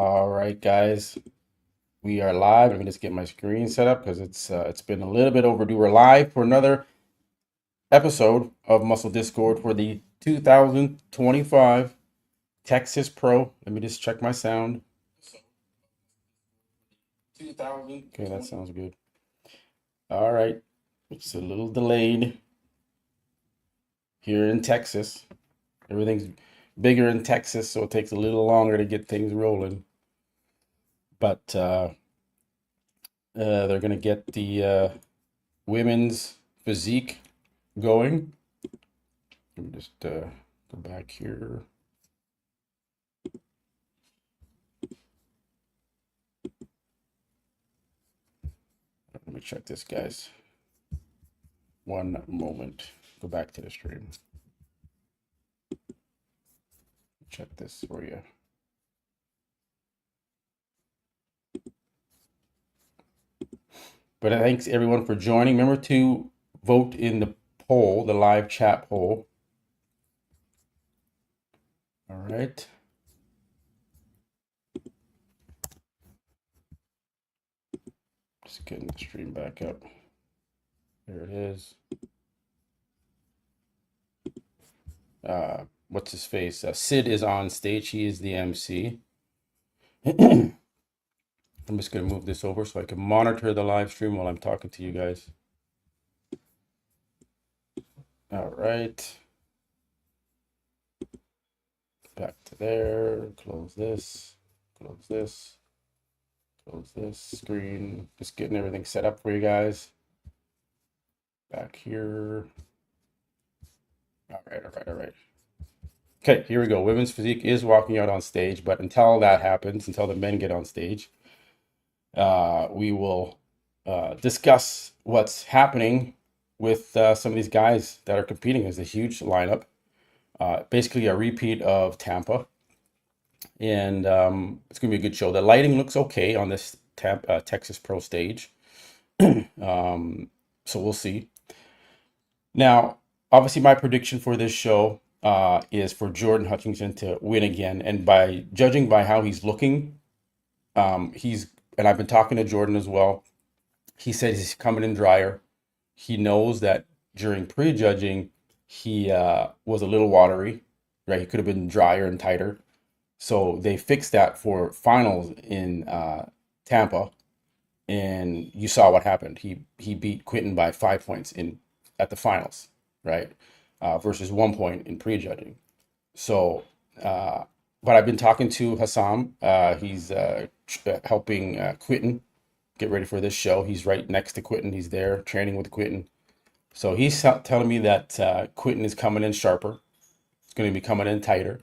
All right, guys, we are live. Let me just get my screen set up because it's been a little bit overdue. We're live for another episode of Muscle Discord for the 2025 Texas Pro. Let me just check my sound. 2000. Okay, that sounds good. All right, it's a little delayed here in Texas. Everything's bigger in Texas, so it takes a little longer to get things rolling. But they're gonna get the women's physique going. Let me just go back here. Let me check this, guys. One moment. Go back to the stream. Check this for you. But thanks everyone for joining. Remember to vote in the poll, the live chat poll. All right. Just getting the stream back up. There it is. What's his face? Sid is on stage. He is the MC. I'm just going to move this over so I can monitor the live stream while I'm talking to you guys. All right. Back to there. Close this. Close this. Close this screen. Just getting everything set up for you guys. Back here. All right. Okay, here we go. Women's physique is walking out on stage, but until that happens, until the men get on stage, we will discuss what's happening with some of these guys that are competing. There's a huge lineup. Basically a repeat of Tampa. And it's going to be a good show. The lighting looks okay on this Texas Pro stage. So we'll see. Now, obviously, my prediction for this show is for Jordan Hutchinson to win again. And by judging by how he's looking, and I've been talking to Jordan as well. He said he's coming in drier. He knows that during prejudging, he was a little watery, right? He could have been drier and tighter. So they fixed that for finals in Tampa, and you saw what happened. He beat Quinton by 5 points at the finals, right? Versus 1 point in prejudging. So, but I've been talking to Hassam. He's helping Quinton get ready for this show. He's right next to Quinton. He's there training with Quinton. So he's telling me that Quinton is coming in sharper. It's going to be coming in tighter.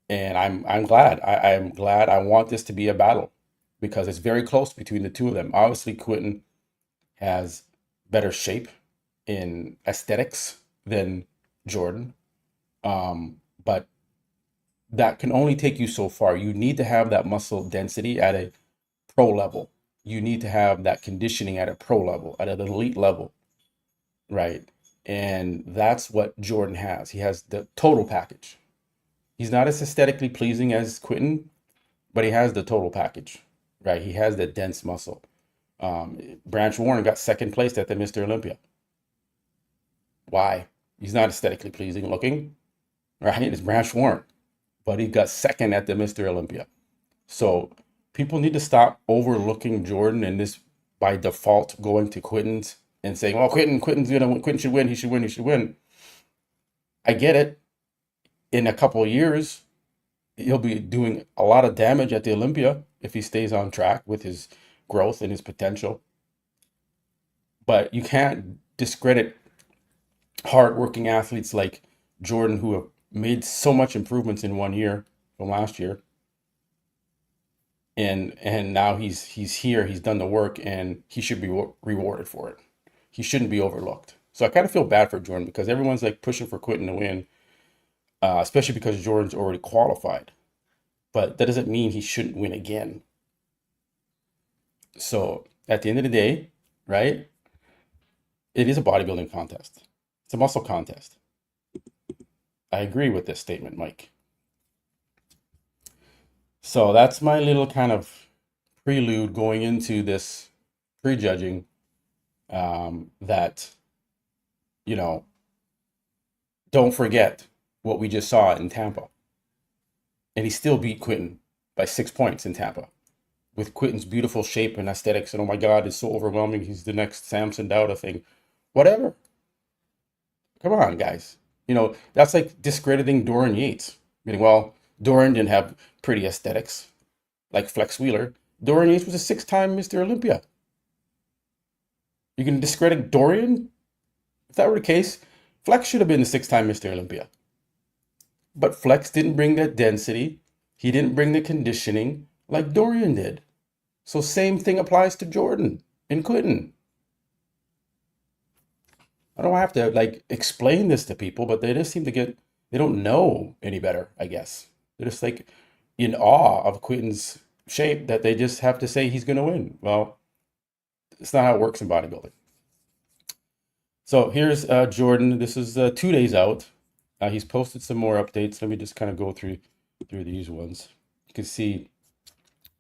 And I'm glad. I'm glad. I want this to be a battle because it's very close between the two of them. Obviously, Quinton has better shape in aesthetics than Jordan. But that can only take you so far. You need to have that muscle density at a pro level. You need to have that conditioning at a pro level, at an elite level, right? And that's what Jordan has. He has the total package. He's not as aesthetically pleasing as Quinton, but he has the total package, right? He has that dense muscle. Branch Warren got second place at the Mr. Olympia. Why? He's not aesthetically pleasing looking, right? It's Branch Warren, but he got second at the Mr. Olympia. So people need to stop overlooking Jordan and this by default going to Quinton's and saying, "Oh, Quinton's gonna win. Quinton should win. He should win. He should win." I get it. In a couple of years, he'll be doing a lot of damage at the Olympia if he stays on track with his growth and his potential. But you can't discredit hardworking athletes like Jordan who have made so much improvements in 1 year from last year. And now he's here, he's done the work, and he should be rewarded for it. He shouldn't be overlooked. So I kind of feel bad for Jordan because everyone's like pushing for Quinton to win, especially because Jordan's already qualified. But that doesn't mean he shouldn't win again. So at the end of the day, right, it is a bodybuilding contest. It's a muscle contest. I agree with this statement, Mike. So that's my little kind of prelude going into this prejudging, that, you know, don't forget what we just saw in Tampa. And he still beat Quinton by 6 points in Tampa with Quinton's beautiful shape and aesthetics. And oh my God, it's so overwhelming. He's the next Samson Dowda thing. Whatever. Come on, guys. That's like discrediting Dorian Yates. Meaning, well, Dorian didn't have pretty aesthetics like Flex Wheeler. Dorian Yates was a 6-time Mr. Olympia. You can discredit Dorian? If that were the case, Flex should have been the 6-time Mr. Olympia. But Flex didn't bring that density. He didn't bring the conditioning like Dorian did. So same thing applies to Jordan and Quinton. I don't have to like explain this to people, but they just seem to they don't know any better, I guess. They're just like in awe of Quinton's shape that they just have to say he's going to win. Well, it's not how it works in bodybuilding. So here's Jordan. This is 2 days out. He's posted some more updates. Let me just kind of go through these ones. You can see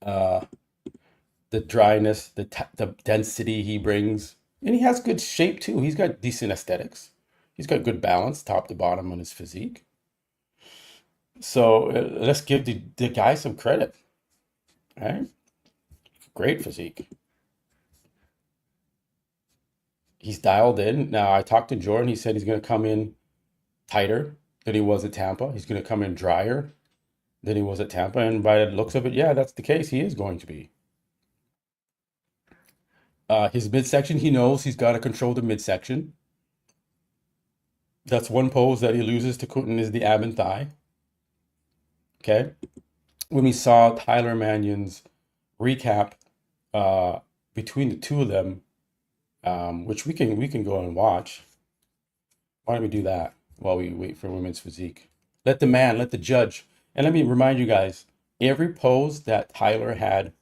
uh, the dryness, the density he brings, and he has good shape too. He's got decent aesthetics. He's got good balance, top to bottom on his physique. So let's give the guy some credit. Right? Great physique. He's dialed in. Now I talked to Jordan. He said he's going to come in tighter than he was at Tampa. He's going to come in drier than he was at Tampa. And by the looks of it, yeah, that's the case. He is going to be. His midsection, he knows he's got to control the midsection. That's one pose that he loses to Quinton is the ab and thigh. Okay. When we saw Tyler Manion's recap between the two of them, which we can go and watch. Why don't we do that while we wait for women's physique? Let the judge. And let me remind you guys, every pose that Tyler had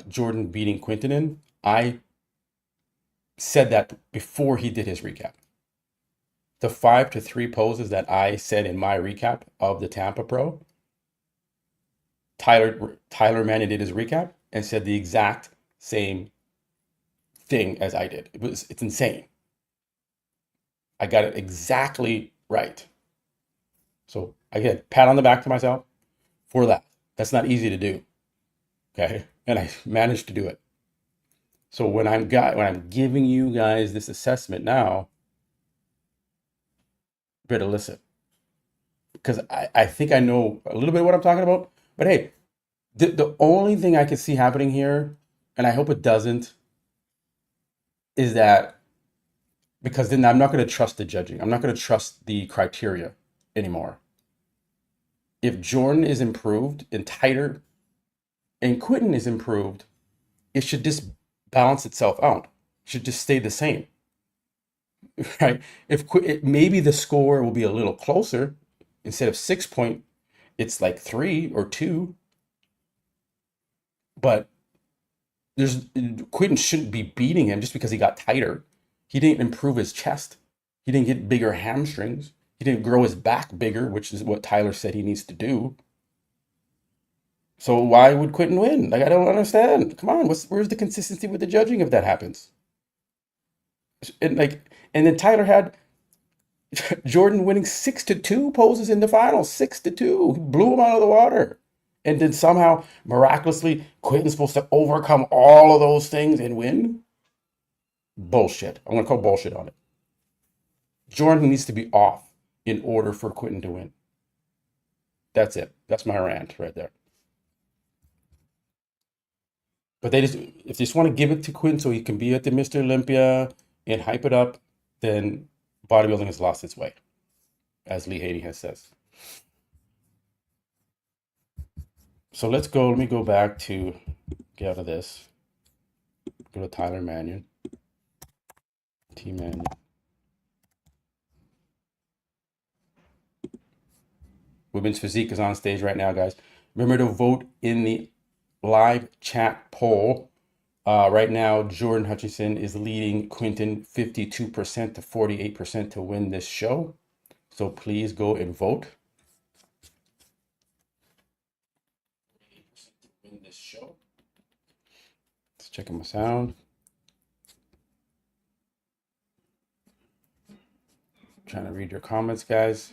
Jordan beating Quinton in, I said that before he did his recap. The 5 to 3 poses that I said in my recap of the Tampa Pro, Tyler Manion did his recap and said the exact same thing as I did. It's insane. I got it exactly right. So again, pat on the back to myself for that. That's not easy to do. Okay. And I managed to do it. So when I'm giving you guys this assessment now, better listen. Because I think I know a little bit what I'm talking about. But hey, the only thing I can see happening here, and I hope it doesn't, is that because then I'm not going to trust the judging. I'm not going to trust the criteria anymore. If Jordan is improved and tighter and Quinton is improved, it should just balance itself out. It should just stay the same, right? Maybe the score will be a little closer. Instead of 6 point, it's like 3 or 2. But there's Quinton shouldn't be beating him just because he got tighter. He didn't improve his chest. He didn't get bigger hamstrings. He didn't grow his back bigger, which is what Tyler said he needs to do. So why would Quinton win? Like I don't understand. Come on, where's the consistency with the judging if that happens? And then Tyler had Jordan winning 6 to 2 poses in the finals, 6 to 2. He blew him out of the water. And then somehow, miraculously, Quinton's supposed to overcome all of those things and win? Bullshit. I'm gonna call bullshit on it. Jordan needs to be off in order for Quinton to win. That's it. That's my rant right there. But if they just want to give it to Quinton so he can be at the Mr. Olympia and hype it up, then bodybuilding has lost its way, as Lee Haney has says. So let me go back to get out of this. Go to Tyler Manion. T Manion. Women's Physique is on stage right now, guys. Remember to vote in the live chat poll. Right now, Jordan Hutchinson is leading Quinton 52% to 48% to win this show. So please go and vote. in this show. Let's check my sound. Trying to read your comments, guys.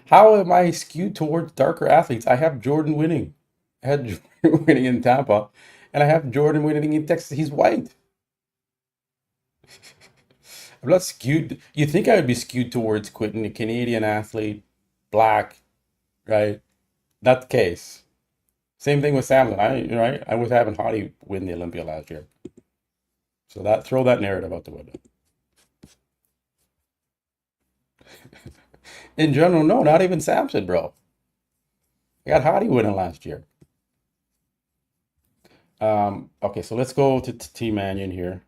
How am I skewed towards darker athletes? I have Jordan winning. I had Jordan winning in Tampa, and I have Jordan winning in Texas. He's white. I'm not skewed. You think I would be skewed towards Quinton, a Canadian athlete, black, right? Not the case. Same thing with Samson. I was having Hottie win the Olympia last year. So that throw that narrative out the window. In general, no, not even Samson, bro. I got Hottie winning last year. Okay, so let's go to T Manion here.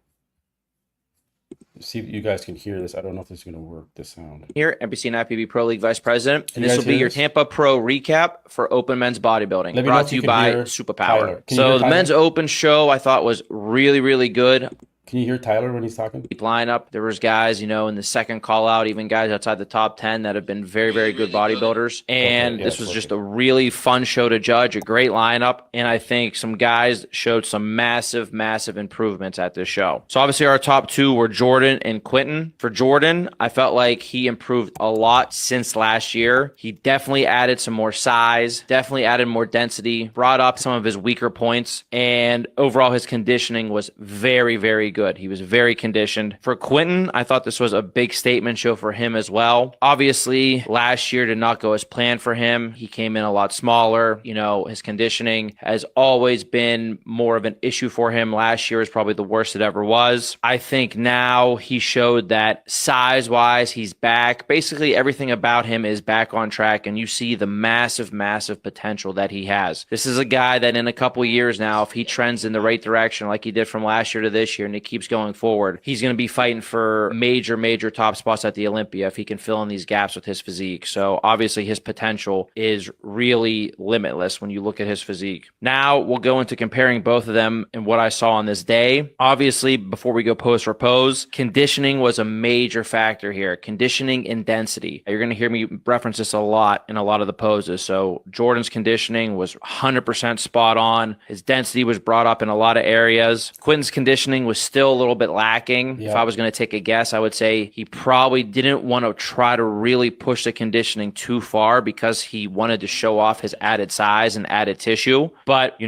See if you guys can hear this. I don't know if this is going to work, the sound. Here, NBC and IPB Pro League Vice President. Can And you this guys will be hear your this? Tampa Pro recap for Open Men's Bodybuilding. Let me know Brought if to you you can by hear Superpower. Tyler. Can you hear So the Tyler? Men's Open show I thought was really, really good. Can you hear Tyler when he's talking? Deep lineup. There was guys, in the second call out, even guys outside the top 10 that have been very, very good bodybuilders. And Okay, this yeah, was just okay. a really fun show to judge, a great lineup. And I think some guys showed some massive, massive improvements at this show. So obviously our top two were Jordan and Quinton. For Jordan, I felt like he improved a lot since last year. He definitely added some more size, definitely added more density, brought up some of his weaker points, and overall his conditioning was very, very good. He was very conditioned. For Quinton, I thought this was a big statement show for him as well. Obviously, last year did not go as planned for him. He came in a lot smaller. His conditioning has always been more of an issue for him. Last year was probably the worst it ever was. I think now he showed that size-wise, he's back. Basically, everything about him is back on track, and you see the massive, massive potential that he has. This is a guy that in a couple years now, if he trends in the right direction like he did from last year to this year, and it keeps going forward, he's going to be fighting for major, major top spots at the Olympia if he can fill in these gaps with his physique. So obviously his potential is really limitless when you look at his physique. Now we'll go into comparing both of them and what I saw on this day. Obviously, before we go pose for pose, conditioning was a major factor here. Conditioning and density. You're going to hear me reference this a lot in a lot of the poses. So Jordan's conditioning was 100% spot on. His density was brought up in a lot of areas. Quinton's conditioning was still a little bit lacking. Yeah. If I was going to take a guess, I would say he probably didn't want to try to really push the conditioning too far because he wanted to show off his added size and added tissue. But,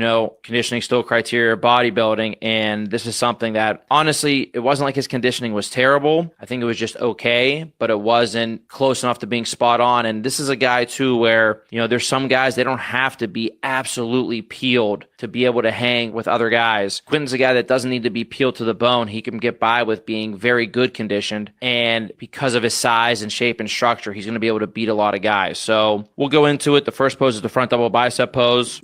conditioning still criteria bodybuilding. And this is something that honestly, it wasn't like his conditioning was terrible. I think it was just okay, but it wasn't close enough to being spot on. And this is a guy too where, there's some guys, they don't have to be absolutely peeled to be able to hang with other guys. Quinton's a guy that doesn't need to be peeled to the bone. He can get by with being very good conditioned. And because of his size and shape and structure, he's going to be able to beat a lot of guys. So we'll go into it. The first pose is the front double bicep pose.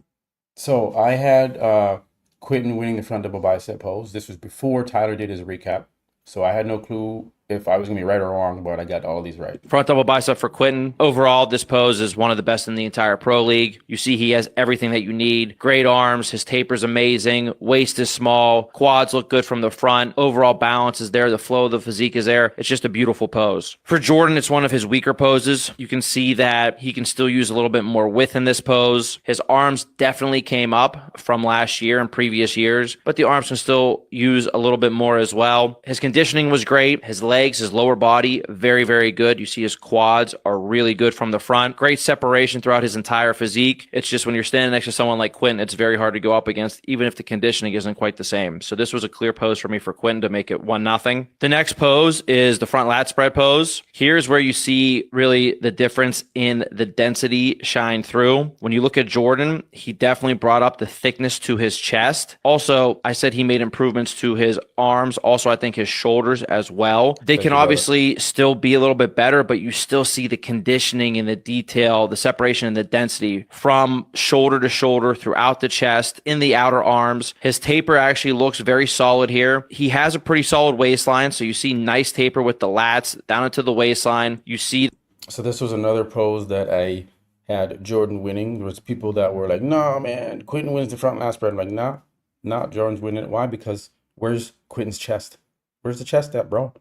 So I had Quinton winning the front double bicep pose. This was before Tyler did his recap. So I had no clue if I was going to be right or wrong, but I got all these right. Front double bicep for Quinton. Overall, this pose is one of the best in the entire pro league. You see he has everything that you need. Great arms. His taper's amazing. Waist is small. Quads look good from the front. Overall balance is there. The flow of the physique is there. It's just a beautiful pose. For Jordan, it's one of his weaker poses. You can see that he can still use a little bit more width in this pose. His arms definitely came up from last year and previous years, but the arms can still use a little bit more as well. His conditioning was great. His legs, his lower body, very, very good. You see his quads are really good from the front. Great separation throughout his entire physique. It's just when you're standing next to someone like Quinton, it's very hard to go up against, even if the conditioning isn't quite the same. So this was a clear pose for me for Quinton to make it 1-0. The next pose is the front lat spread pose. Here's where you see really the difference in the density shine through. When you look at Jordan, he definitely brought up the thickness to his chest. Also, I said he made improvements to his arms. Also, I think his shoulders as well. They can obviously still be a little bit better, but you still see the conditioning and the detail, the separation and the density from shoulder to shoulder throughout the chest, in the outer arms. His taper actually looks very solid here. He has a pretty solid waistline, so you see nice taper with the lats down into the waistline. You see. So this was another pose that I had Jordan winning. There was people that were like, no, man, Quinton wins the front lat spread. I'm like, nah, not Jordan's winning it. Why? Because where's Quinton's chest? Where's the chest at, bro?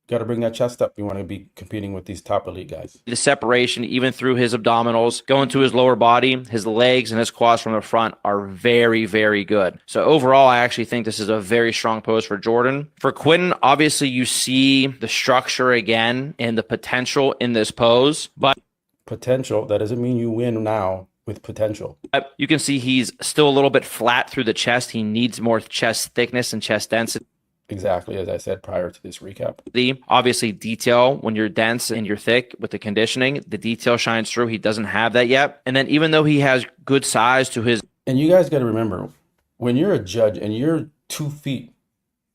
Got to bring that chest up. You want to be competing with these top elite guys. The separation, even through his abdominals, going to his lower body, his legs and his quads from the front are very, very good. So overall, I actually think this is a very strong pose for Jordan. For Quinton, obviously you see the structure again and the potential in this pose, but Potential, that doesn't mean you win now with potential. you can see he's still a little bit flat through the chest. He needs more chest thickness and chest density. Exactly as I said prior to this recap. Obviously, detail when you're dense and you're thick with the conditioning, the detail shines through. He doesn't have that yet. And then even though he has good size to his... And you guys got to remember, when you're a judge and you're 2 feet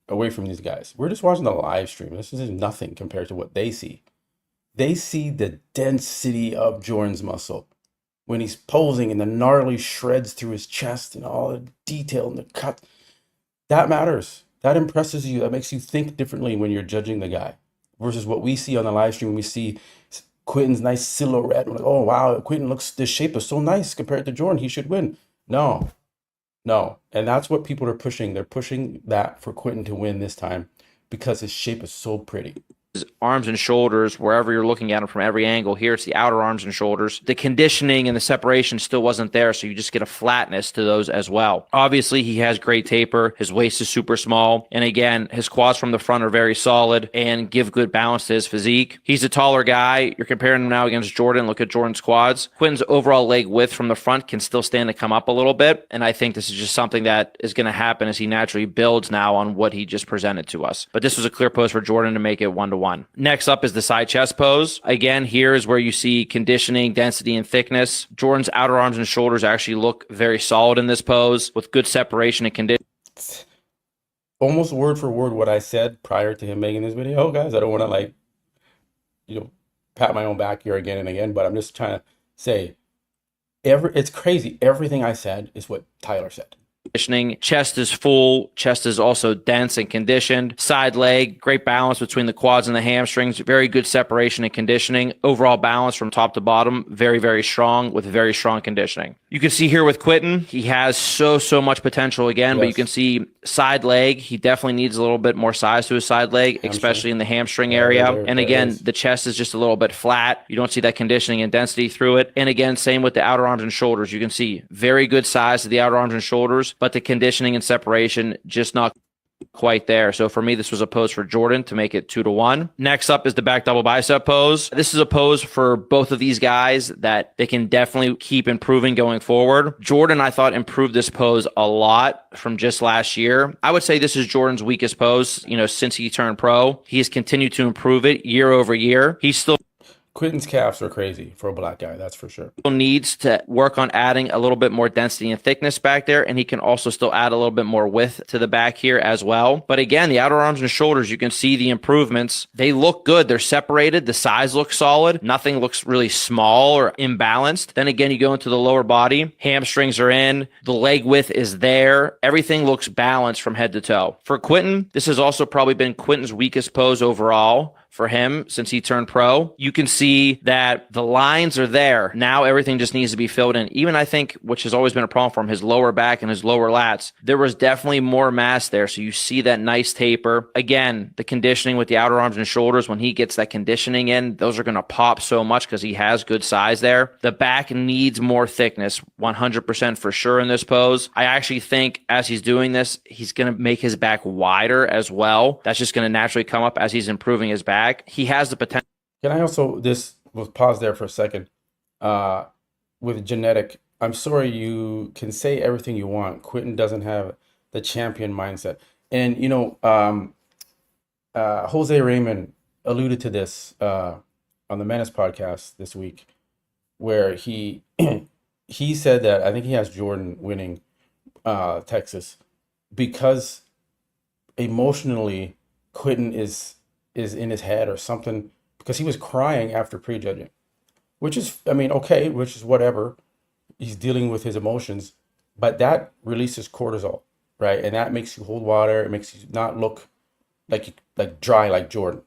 away from these guys, we're just watching the live stream. This is nothing compared to what they see. They see the density of Jordan's muscle when he's posing and the gnarly shreds through his chest and all the detail and the cut. That matters. That impresses you. That makes you think differently when you're judging the guy versus what we see on the live stream. We see Quinton's nice silhouette. We're like, oh, wow, Quinton looks, this shape is so nice compared to Jordan. He should win. No. And that's what people are pushing. They're pushing that for Quinton to win this time because his shape is so pretty. Arms and shoulders, wherever you're looking at them from every angle. Here it's the outer arms and shoulders. The conditioning and the separation still wasn't there, so you just get a flatness to those as well. Obviously, he has great taper. His waist is super small. And again, his quads from the front are very solid and give good balance to his physique. He's a taller guy. You're comparing him now against Jordan. Look at Jordan's quads. Quinton's overall leg width from the front can still stand to come up a little bit. And I think this is just something that is going to happen as he naturally builds now on what he just presented to us. But this was a clear pose for Jordan to make it 1-1. Next up is the side chest pose. Again, here is where you see conditioning, density, and thickness. Jordan's outer arms and shoulders actually look very solid in this pose with good separation and condition. Almost word for word what I said prior to him making this video, guys. I don't want to pat my own back here again and again, but I'm just trying to say it's crazy. Everything I said is what Tyler said. Conditioning. Chest is full. Chest is also dense and conditioned. Side leg, great balance between the quads and the hamstrings. Very good separation and conditioning. Overall balance from top to bottom, very, very strong with very strong conditioning. You can see here with Quinton, he has so much potential again, but you can see side leg. He definitely needs a little bit more size to his side leg, especially in the hamstring area. And again, the chest is just a little bit flat. You don't see that conditioning and density through it. And again, same with the outer arms and shoulders. You can see very good size to the outer arms and shoulders, but the conditioning and separation just not quite there. So for me, this was a pose for Jordan to make it 2-1. Next up is the back double bicep pose. This is a pose for both of these guys that they can definitely keep improving going forward. Jordan, I thought, improved this pose a lot from just last year. I would say this is Jordan's weakest pose, since he turned pro. He has continued to improve it year over year. He's still Quinton's calves are crazy for a black guy, that's for sure. Needs to work on adding a little bit more density and thickness back there, and he can also still add a little bit more width to the back here as well. But again, the outer arms and shoulders, you can see the improvements. They look good. They're separated. The size looks solid. Nothing looks really small or imbalanced. Then again, you go into the lower body. Hamstrings are in. The leg width is there. Everything looks balanced from head to toe. For Quinton, this has also probably been Quinton's weakest pose overall for him since he turned pro. You can see that the lines are there. Now everything just needs to be filled in. Even I think, which has always been a problem for him, his lower back and his lower lats, there was definitely more mass there. So you see that nice taper. Again, the conditioning with the outer arms and shoulders, when he gets that conditioning in, those are going to pop so much because he has good size there. The back needs more thickness, 100% for sure in this pose. I actually think as he's doing this, he's going to make his back wider as well. That's just going to naturally come up as he's improving his back. He has the potential. Can I also, we'll pause there for a second. With genetic, I'm sorry, you can say everything you want. Quinton doesn't have the champion mindset. And, Jose Raymond alluded to this on the Menace podcast this week, where he said that I think he has Jordan winning Texas because emotionally Quinton is in his head or something, because he was crying after prejudging, which is, okay, which is whatever. He's dealing with his emotions, but that releases cortisol, right? And that makes you hold water. It makes you not look like dry like Jordan,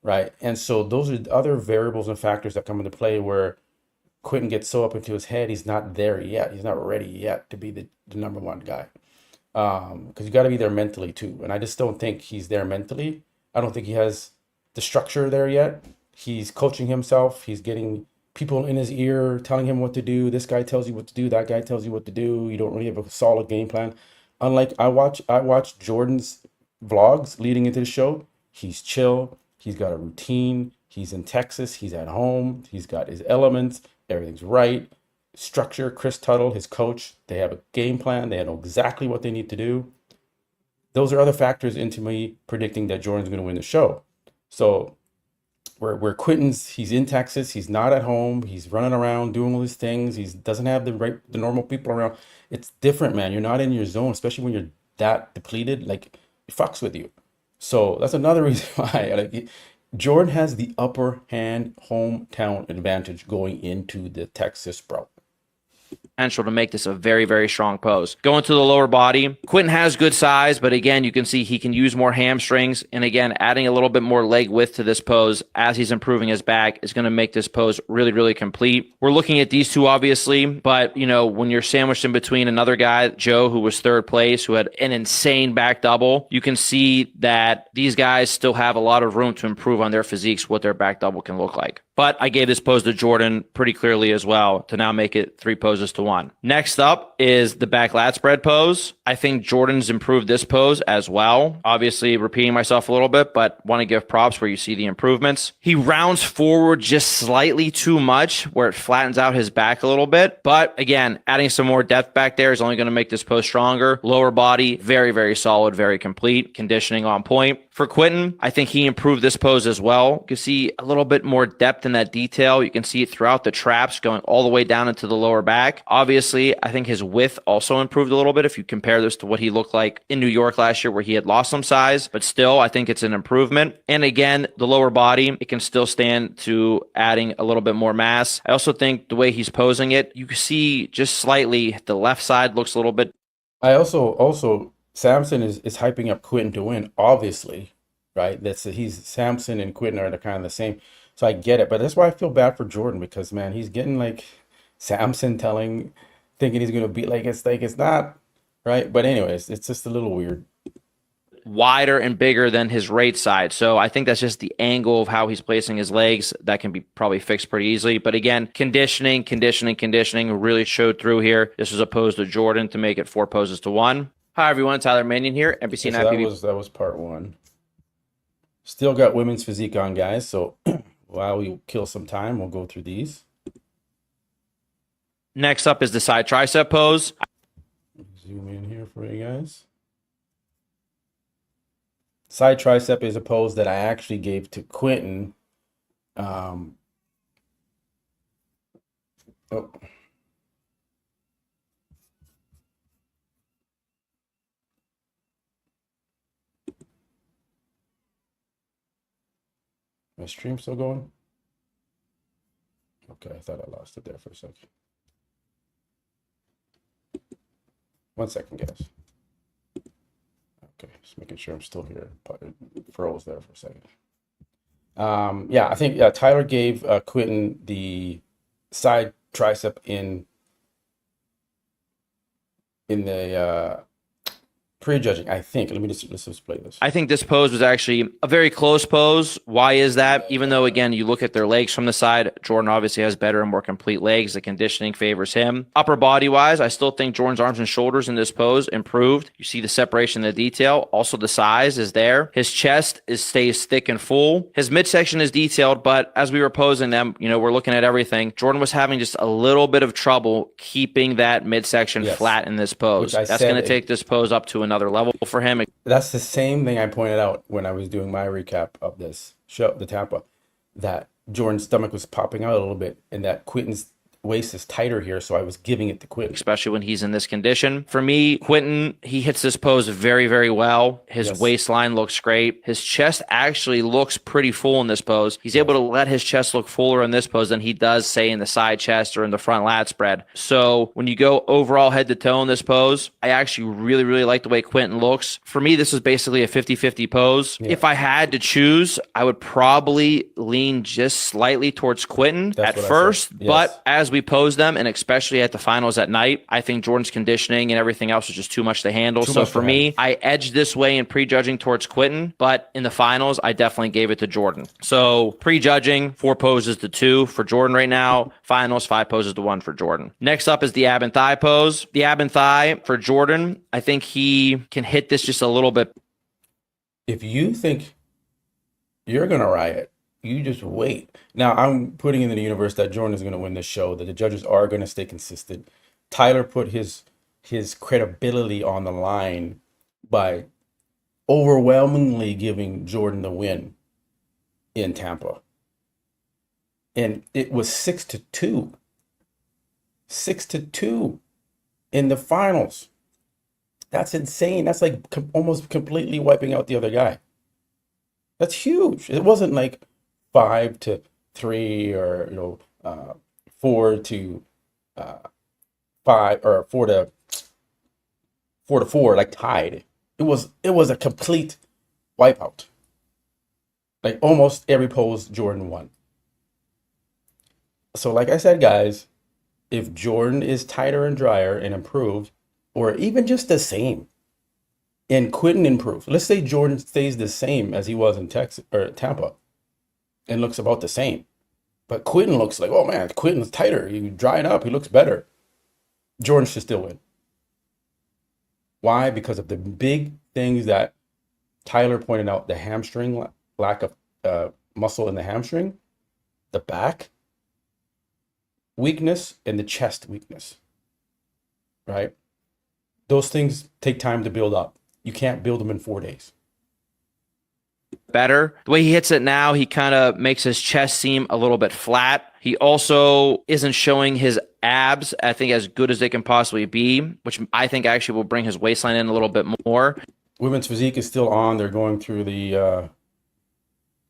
right? And so those are other variables and factors that come into play where Quinton gets so up into his head, he's not there yet. He's not ready yet to be the number one guy. Because you got to be there mentally too. And I just don't think he's there mentally. I don't think he has the structure there yet. He's coaching himself. He's getting people in his ear telling him what to do. This guy tells you what to do. That guy tells you what to do. You don't really have a solid game plan. Unlike I watch Jordan's vlogs leading into the show. He's chill. He's got a routine. He's in Texas. He's at home. He's got his elements. Everything's right. Structure. Chris Tuttle, his coach, they have a game plan. They know exactly what they need to do. Those are other factors into me predicting that Jordan's going to win the show. So where Quentin's, he's in Texas, he's not at home, he's running around doing all these things, he doesn't have the normal people around. It's different, man. You're not in your zone, especially when you're that depleted. Like, it fucks with you. So that's another reason why Jordan has the upper hand hometown advantage going into the Texas, bro. Potential to make this a very, very strong pose. Going to the lower body, Quentin has good size, but again, you can see he can use more hamstrings. And again, adding a little bit more leg width to this pose as he's improving his back is going to make this pose really, really complete. We're looking at these two, obviously, but when you're sandwiched in between another guy, Joe, who was third place, who had an insane back double, you can see that these guys still have a lot of room to improve on their physiques, what their back double can look like. But I gave this pose to Jordan pretty clearly as well to now make it 3 poses to 1. Next up is the back lat spread pose. I think Jordan's improved this pose as well. Obviously, repeating myself a little bit, but want to give props where you see the improvements. He rounds forward just slightly too much where it flattens out his back a little bit. But again, adding some more depth back there is only going to make this pose stronger. Lower body, very, very solid, very complete. Conditioning on point. For Quentin, I think he improved this pose as well. You can see a little bit more depth in that detail. You can see it throughout the traps going all the way down into the lower back. Obviously, I think his width also improved a little bit if you compare this to what he looked like in New York last year where he had lost some size, but still, I think it's an improvement. And again, the lower body, it can still stand to adding a little bit more mass. I also think the way he's posing it, you can see just slightly the left side looks a little bit. I also Samson is hyping up Quentin to win, obviously, right? He's Samson and Quentin are kind of the same. So I get it, but that's why I feel bad for Jordan because, man, he's getting like Samson thinking he's gonna beat it's not right. But anyways, it's just a little weird. Wider and bigger than his right side. So I think that's just the angle of how he's placing his legs. That can be probably fixed pretty easily. But again, conditioning really showed through here. This was a pose to Jordan to make it 4 poses to 1. Hi everyone, Tyler Manion here, NBC So that was part 1. Still got women's physique on, guys. So while we kill some time, we'll go through these. Next up is the side tricep pose. Zoom in here for you guys. Side tricep is a pose that I actually gave to Quentin. Oh. My stream still going? Okay, I thought I lost it there for a second. 1 second, guys. Okay, just making sure I'm still here. It froze there for a second. Yeah, I think Tyler gave Quentin the side tricep in the prejudging, I think. Let's just play this. I think this pose was actually a very close pose. Why is that? Even though, again, you look at their legs from the side, Jordan obviously has better and more complete legs. The conditioning favors him. Upper body-wise, I still think Jordan's arms and shoulders in this pose improved. You see the separation in the detail. Also, the size is there. His chest stays thick and full. His midsection is detailed, but as we were posing them, we're looking at everything. Jordan was having just a little bit of trouble keeping that midsection flat in this pose. That's going to take this pose up to another level for him. That's the same thing I pointed out when I was doing my recap of this show, the Tampa, that Jordan's stomach was popping out a little bit and that Quentin's waist is tighter here, so I was giving it to Quentin. Especially when he's in this condition. For me, Quentin, he hits this pose very, very well. His waistline looks great. His chest actually looks pretty full in this pose. He's able to let his chest look fuller in this pose than he does, say, in the side chest or in the front lat spread. So when you go overall head to toe in this pose, I actually really, really like the way Quentin looks. For me, this is basically a 50-50 pose. Yeah. If I had to choose, I would probably lean just slightly towards Quentin at first, but as we posed them, and especially at the finals at night, I think Jordan's conditioning and everything else was just too much to handle. So for me, I edged this way in prejudging towards Quinton, but in the finals, I definitely gave it to Jordan. So prejudging, 4 poses to 2 for Jordan right now. Finals, 5 poses to 1 for Jordan. Next up is the ab and thigh pose. The ab and thigh for Jordan, I think he can hit this just a little bit. If you think you're going to riot, you just wait. Now, I'm putting into the universe that Jordan is going to win this show, that the judges are going to stay consistent. Tyler put his credibility on the line by overwhelmingly giving Jordan the win in Tampa. And it was 6-2. 6-2 in the finals. That's insane. That's like almost completely wiping out the other guy. That's huge. It wasn't like 5-3 or 4-5 or 4-4 like tied. It was a complete wipeout. Like almost every pose Jordan won. So like I said, guys, if Jordan is tighter and drier and improved, or even just the same, and Quinton improved. Let's say Jordan stays the same as he was in Texas or Tampa and looks about the same. But Quinton looks like, oh man, Quinton's tighter. He dried up. He looks better. Jordan should still win. Why? Because of the big things that Tyler pointed out, the hamstring, lack of muscle in the hamstring, the back weakness, and the chest weakness, right? Those things take time to build up. You can't build them in 4 days. Better. The way he hits it now, he kind of makes his chest seem a little bit flat. He also isn't showing his abs, I think, as good as they can possibly be, which I think actually will bring his waistline in a little bit more. Women's physique is still on. They're going through the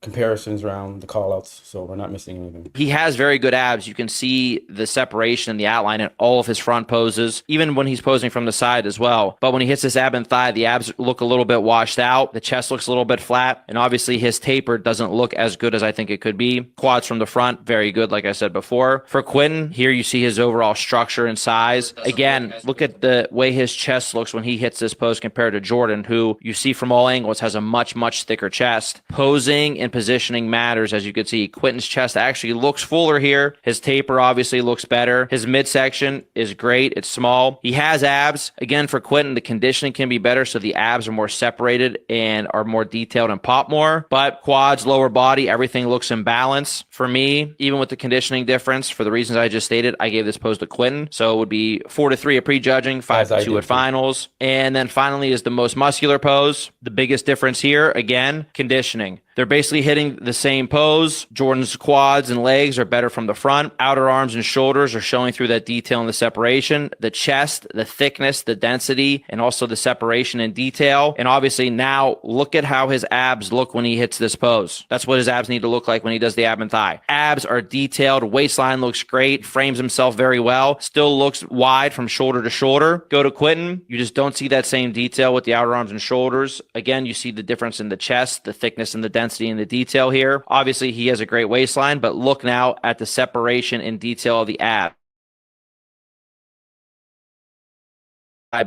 comparisons around the call-outs, so we're not missing anything. He has very good abs. You can see the separation in the outline in all of his front poses, even when he's posing from the side as well. But when he hits this ab and thigh, the abs look a little bit washed out. The chest looks a little bit flat, and obviously his taper doesn't look as good as I think it could be. Quads from the front, very good, like I said before. For Quinton, here you see his overall structure and size. Again, look at the way his chest looks when he hits this pose compared to Jordan, who you see from all angles has a much, much thicker chest. Posing and positioning matters. As you can see, Quinton's chest actually looks fuller here. His taper obviously looks better. His midsection is great. It's small. He has abs. Again, for Quinton, the conditioning can be better, so the abs are more separated and are more detailed and pop more. But quads, lower body, everything looks in balance. For me, even with the conditioning difference, for the reasons I just stated, I gave this pose to Quinton. So it would be 4-3 at prejudging, 5-2 at finals. And then finally is the most muscular pose. The biggest difference here, again, conditioning. They're basically hitting the same pose. Jordan's quads and legs are better from the front. Outer arms and shoulders are showing through that detail and the separation. The chest, the thickness, the density, and also the separation and detail. And obviously now look at how his abs look when he hits this pose. That's what his abs need to look like when he does the ab and thigh. Abs are detailed. Waistline looks great. Frames himself very well. Still looks wide from shoulder to shoulder. Go to Quinton. You just don't see that same detail with the outer arms and shoulders. Again, you see the difference in the chest, the thickness and the density and the detail here. Obviously, he has a great waistline, but look now at the separation and detail of the ab.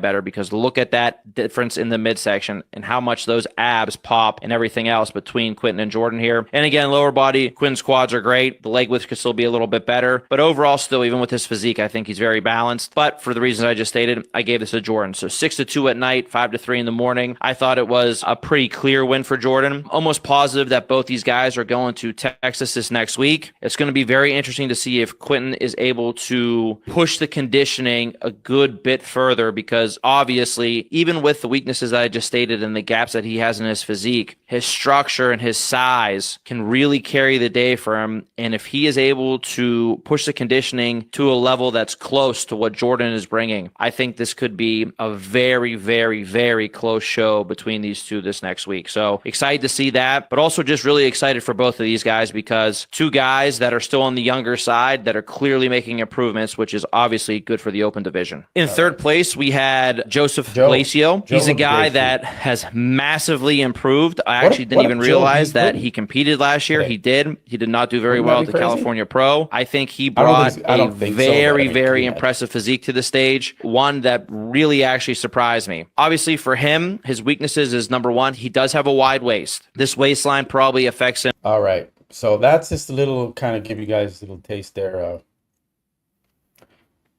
Better, because look at that difference in the midsection and how much those abs pop and everything else between Quinton and Jordan here. And again, lower body, Quinton's quads are great. The leg width could still be a little bit better, but overall still, even with his physique, I think he's very balanced. But for the reasons I just stated, I gave this to Jordan. So 6-2 at night, 5-3 in the morning. I thought it was a pretty clear win for Jordan. Almost positive that both these guys are going to Texas this next week. It's going to be very interesting to see if Quinton is able to push the conditioning a good bit further, because obviously, even with the weaknesses that I just stated and the gaps that he has in his physique, his structure and his size can really carry the day for him. And if he is able to push the conditioning to a level that's close to what Jordan is bringing, I think this could be a very, very, very close show between these two this next week. So excited to see that, but also just really excited for both of these guys, because two guys that are still on the younger side that are clearly making improvements, which is obviously good for the open division. In third place, we have had Joseph Joe. Glacio. Joe He's a looked guy great too. that has massively improved. I What actually if didn't what if even Joe realize beats that Quentin he competed last year. today? He did. He did not do very Wouldn't that well be at the crazy? California Pro. I think he I brought a don't think so, but I very, mean, can you very imagine? impressive physique to the stage. One that really actually surprised me. Obviously, for him, his weaknesses is number one, he does have a wide waist. This waistline probably affects him. All right. So that's just a little kind of give you guys a little taste there of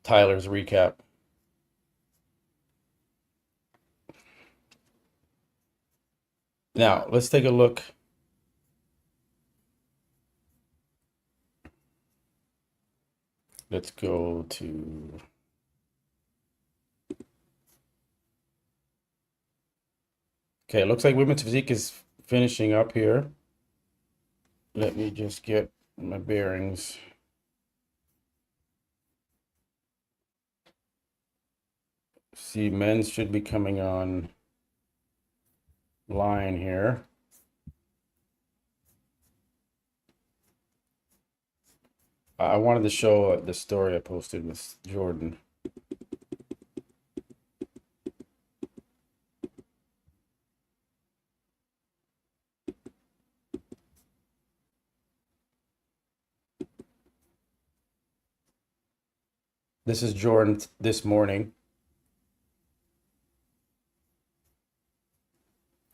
Tyler's recap. Now, let's take a look. Let's go to okay, it looks like women's physique is finishing up here. Let me just get my bearings. See, men's should be coming on line here. I wanted to show the story I posted with Jordan. This is Jordan this morning.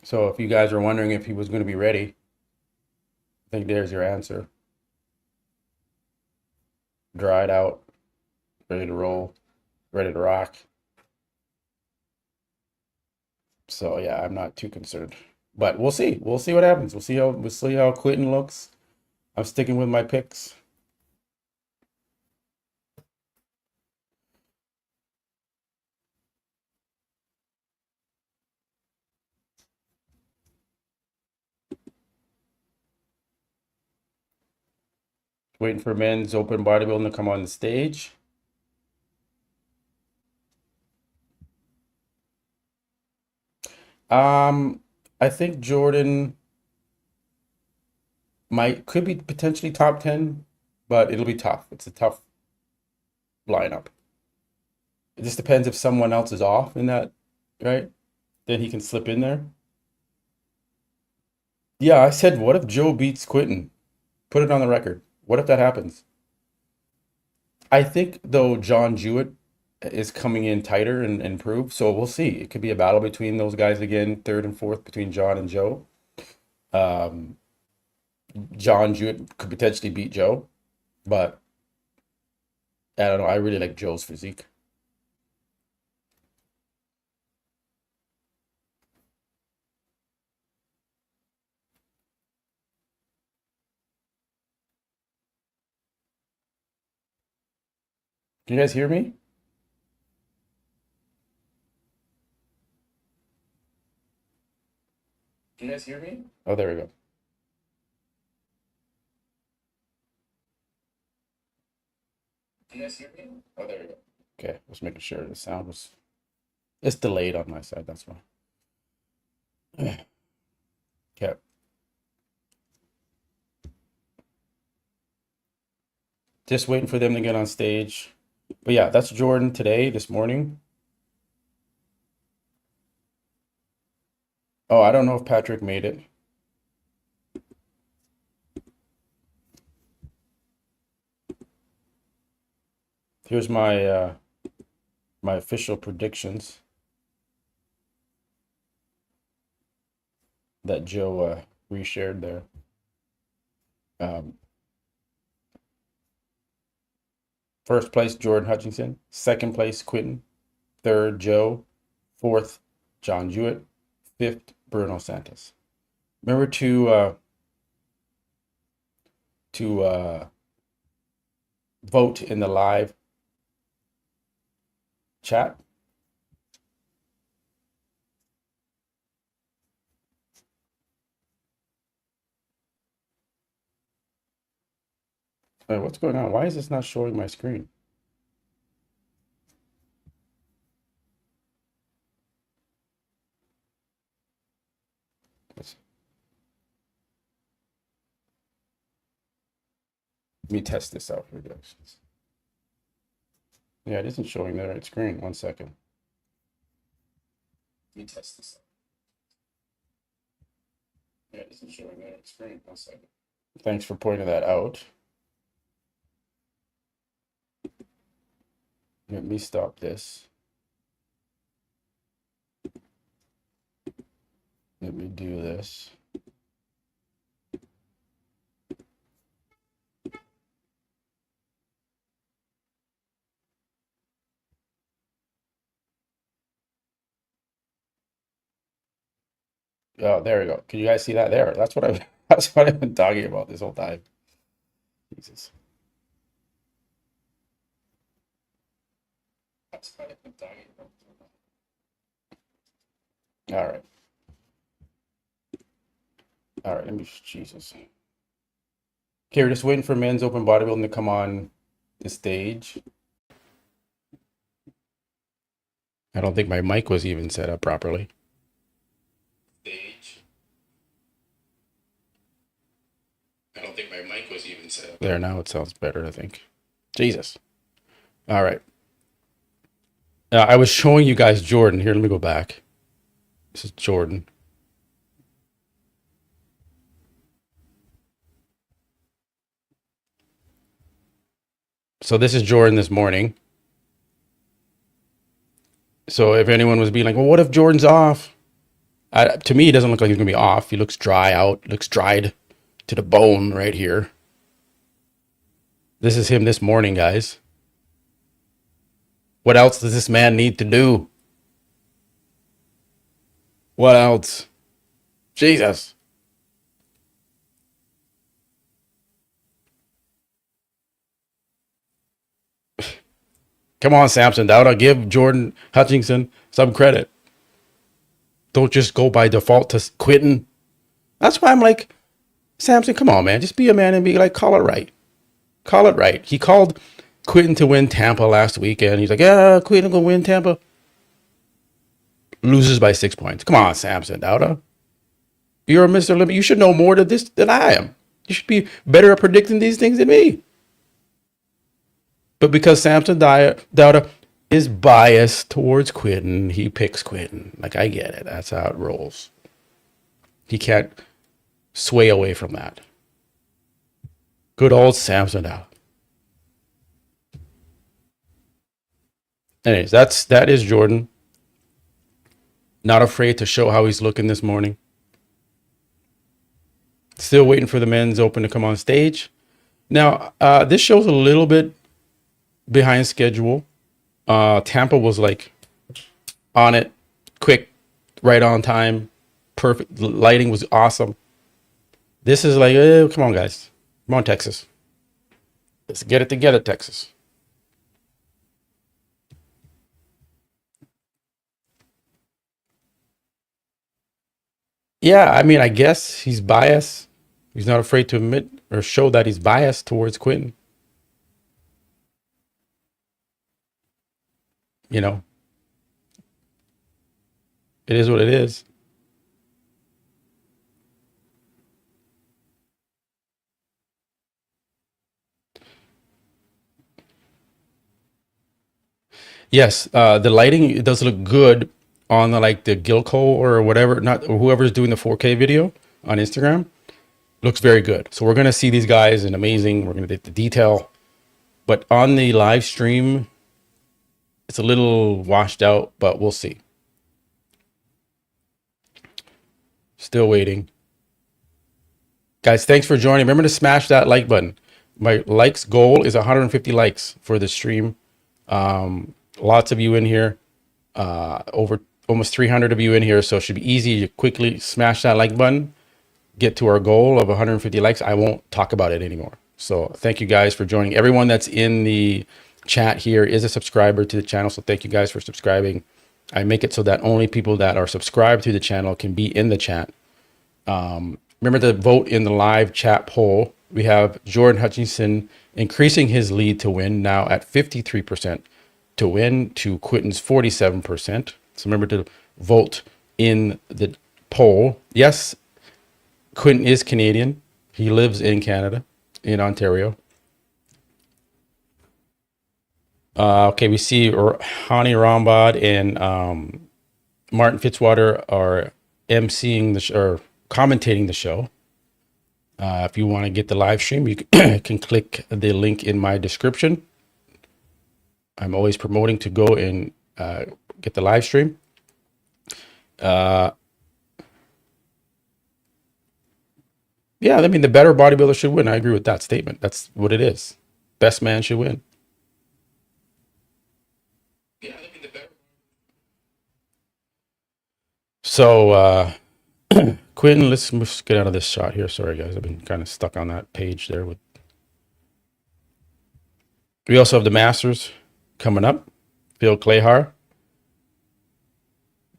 So if you guys are wondering if he was going to be ready, I think there's your answer. Dried out, ready to roll, ready to rock. So yeah, I'm not too concerned. But we'll see. We'll see what happens. We'll see how Quentin looks. I'm sticking with my picks. Waiting for men's open bodybuilding to come on the stage. I think Jordan could be potentially top 10, but it'll be tough. It's a tough lineup. It just depends if someone else is off in that, right? Then he can slip in there. Yeah, I said, what if Joe beats Quentin? Put it on the record. What if that happens? I think though John Jewett is coming in tighter and improved, so we'll see. It could be a battle between those guys again, third and fourth between John and Joe. Um, John Jewett could potentially beat Joe, but I don't know. I really like Joe's physique. Can you guys hear me? Can you guys hear me? Oh, there we go. Can you guys hear me? Oh, there we go. Okay, just making sure the sound was. It's delayed on my side. That's why. Okay. Just waiting for them to get on stage. But yeah, that's Jordan today, this morning. Oh, I don't know if Patrick made it. Here's my official predictions that Joe reshared there. Um, First place, Jordan Hutchinson. Second place, Quentin. Third, Joe. Fourth, John Jewett. Fifth, Bruno Santos. Remember to vote in the live chat. What's going on? Why is this not showing my screen? Let me test this out for you guys. Yeah, it isn't showing the right screen. 1 second. Let me test this out. Yeah, it isn't showing that on screen. One second. Thanks for pointing that out. Let me stop this. Let me do this. Oh, there we go. Can you guys see that there? That's what I've been talking about this whole time. Jesus. That's what I've been talking about. All right. All right, let me Jesus. Okay, we're just waiting for men's open bodybuilding to come on the stage. I don't think my mic was even set up properly. Stage. I don't think my mic was even set up. There, now it sounds better, I think. Jesus. All right. I was showing you guys Jordan. Here, let me go back. This is Jordan. So this is Jordan this morning. So if anyone was being like, well, what if Jordan's off? To me, he doesn't look like he's going to be off. He looks dry out, looks dried to the bone right here. This is him this morning, guys. What else does this man need to do? What else? Jesus. Come on, Samson Dowda. Give Jordan Hutchinson some credit. Don't just go by default to quitting. That's why I'm like, Samson, come on, man. Just be a man and be like, call it right. Call it right. He called quitting to win Tampa last weekend. He's like, yeah, quitting to win Tampa. Loses by 6 points. Come on, Samson Dowda. You're a Mr. Limit. You should know more to this than I am. You should be better at predicting these things than me. But because Samson Dowda is biased towards quitting, he picks quitting. Like, I get it. That's how it rolls. He can't sway away from that. Good old Samson Dowda. Anyways, that is Jordan. Not afraid to show how he's looking this morning. Still waiting for the men's open to come on stage. Now, this show's a little bit behind schedule. Tampa was like on it, quick, right on time, perfect. The lighting was awesome. This is like, come on, guys. Come on, Texas. Let's get it together, Texas. Yeah, I mean, I guess he's biased. He's not afraid to admit or show that he's biased towards Quentin. You know, it is what it is. Yes, the lighting, it does look good on the Gilco or whatever, not or whoever's doing the 4K video on Instagram. Looks very good. So we're gonna see these guys and amazing. We're gonna get the detail, but on the live stream, it's a little washed out, but we'll see. Still waiting. Guys, thanks for joining. Remember to smash that like button. My likes goal is 150 likes for the stream. Lots of you in here, over almost 300 of you in here. So it should be easy to quickly smash that like button, get to our goal of 150 likes. I won't talk about it anymore. So thank you guys for joining. Everyone that's in the chat here is a subscriber to the channel. So thank you guys for subscribing. I make it so that only people that are subscribed to the channel can be in the chat. Remember to vote in the live chat poll. We have Jordan Hutchinson increasing his lead to win, now at 53% to win to Quentin's 47%. So remember to vote in the poll. Yes, Quentin is Canadian. He lives in Canada, in Ontario. Okay, we see Hani Rambad and Martin Fitzwater are emceeing or commentating the show. If you want to get the live stream, you can click the link in my description. I'm always promoting to go and get the live stream. Yeah, I mean, the better bodybuilder should win. I agree with that statement. That's what it is. Best man should win. So, Quentin, let's get out of this shot here. Sorry, guys. I've been kind of stuck on that page there. We also have the Masters coming up. Phil Clayhar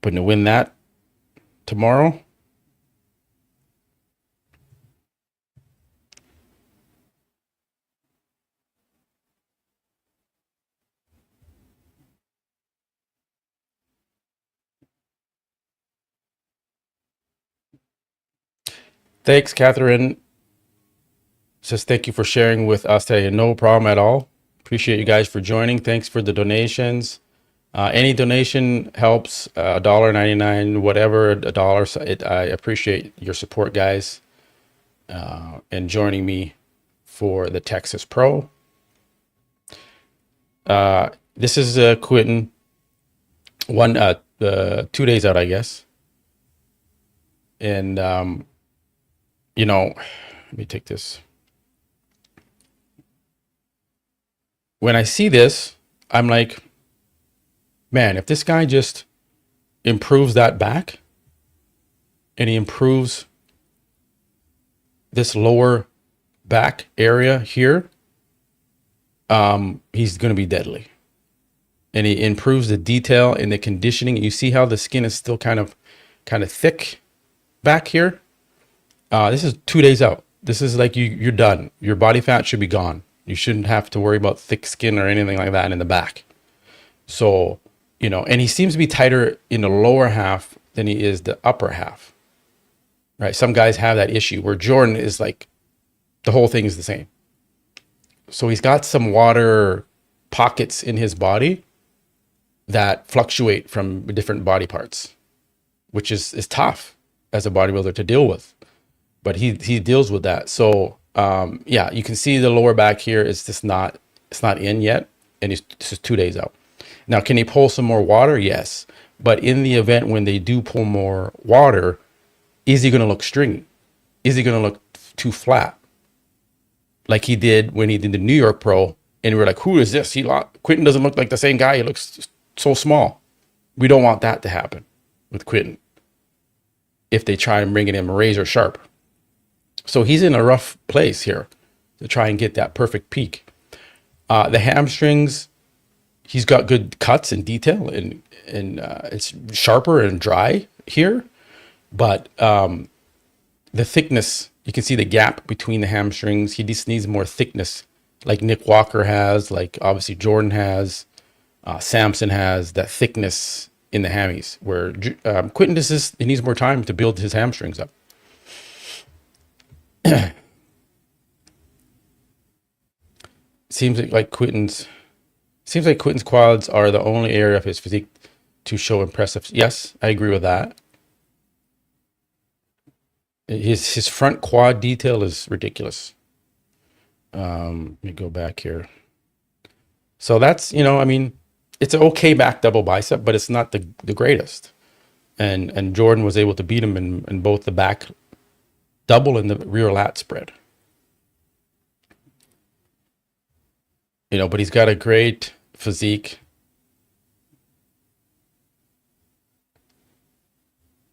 putting to win that tomorrow. Thanks, Catherine. Says thank you for sharing with us today. No problem at all. Appreciate you guys for joining. Thanks for the donations. Any donation helps. $1.99, whatever, $1. I appreciate your support, guys, and joining me for the Texas Pro. This is Quentin. 2 days out, I guess. And let me take this. When I see this, I'm like, man, if this guy just improves that back and he improves this lower back area here, he's going to be deadly. And he improves the detail and the conditioning. You see how the skin is still kind of thick back here. This is 2 days out. This is like you're done. Your body fat should be gone. You shouldn't have to worry about thick skin or anything like that in the back. So, and he seems to be tighter in the lower half than he is the upper half. Right? Some guys have that issue where Jordan is like, the whole thing is the same. So he's got some water pockets in his body that fluctuate from different body parts, which is tough as a bodybuilder to deal with. But he deals with that. So you can see the lower back here is just it's not in yet, and this is 2 days out. Now, can he pull some more water? Yes. But in the event when they do pull more water, is he going to look stringy? Is he going to look too flat? Like he did when he did the New York Pro, and we were like, who is this? Quentin doesn't look like the same guy. He looks so small. We don't want that to happen with Quentin if they try and bring him razor sharp. So he's in a rough place here to try and get that perfect peak. The hamstrings, he's got good cuts and detail, and it's sharper and dry here. But the thickness, you can see the gap between the hamstrings. He just needs more thickness, like Nick Walker has, like obviously Jordan has, Samson has that thickness in the hammies. Where Quentin he needs more time to build his hamstrings up. Seems like Quentin's quads are the only area of his physique to show impressive. Yes, I agree with that. His front quad detail is ridiculous. Let me go back here. So that's, it's an okay back double bicep, but it's not the greatest. And Jordan was able to beat him in both the back double and the rear lat spread. But he's got a great physique.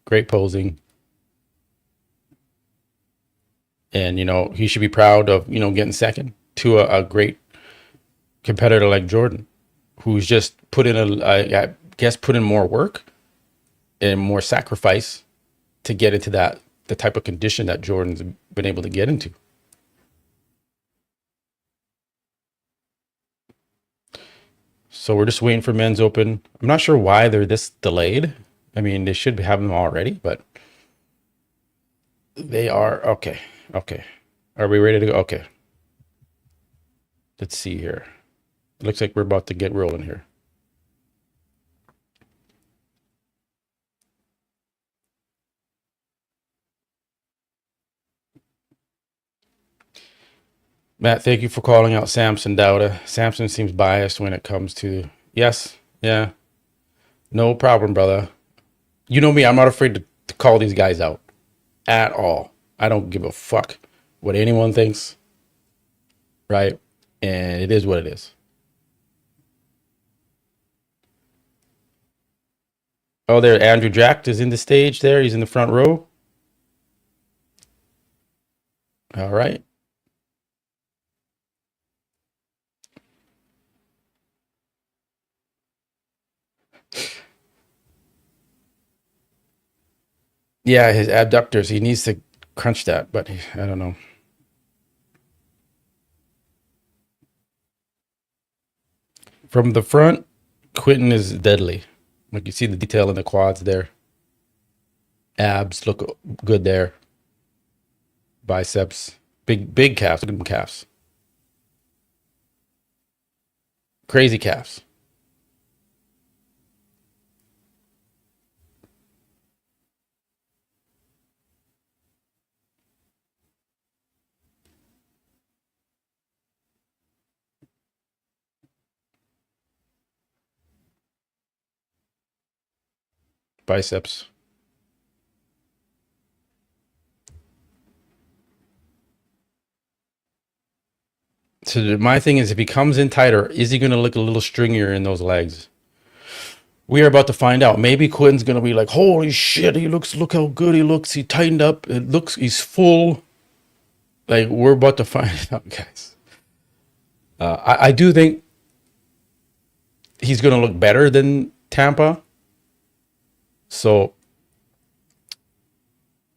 Great posing. And, he should be proud of, getting second to a great competitor like Jordan, who's just put in more work and more sacrifice to get into the type of condition that Jordan's been able to get into. So we're just waiting for men's open. I'm not sure why they're this delayed. I mean, they should have them already, but they are. Okay. Are we ready to go? Okay. Let's see here. It looks like we're about to get rolling here. Matt, thank you for calling out Samson Dowda. Samson seems biased when it comes to yes, yeah, no problem, brother. You know me, I'm not afraid to call these guys out at all. I don't give a fuck what anyone thinks, right? And it is what it is. Oh, there, Andrew Jack is in the stage there. He's in the front row. All right. Yeah, his abductors. He needs to crunch that, but I don't know. From the front, Quentin is deadly. Like you see the detail in the quads there. Abs look good there. Biceps, big calves. Look at them calves. Crazy calves. Biceps. So my thing is, if he comes in tighter, is he going to look a little stringier in those legs? We are about to find out. Maybe Quentin's going to be like, holy shit, look how good he looks. He tightened up. It looks, he's full. Like, we're about to find out, guys. I do think he's going to look better than Tampa. So,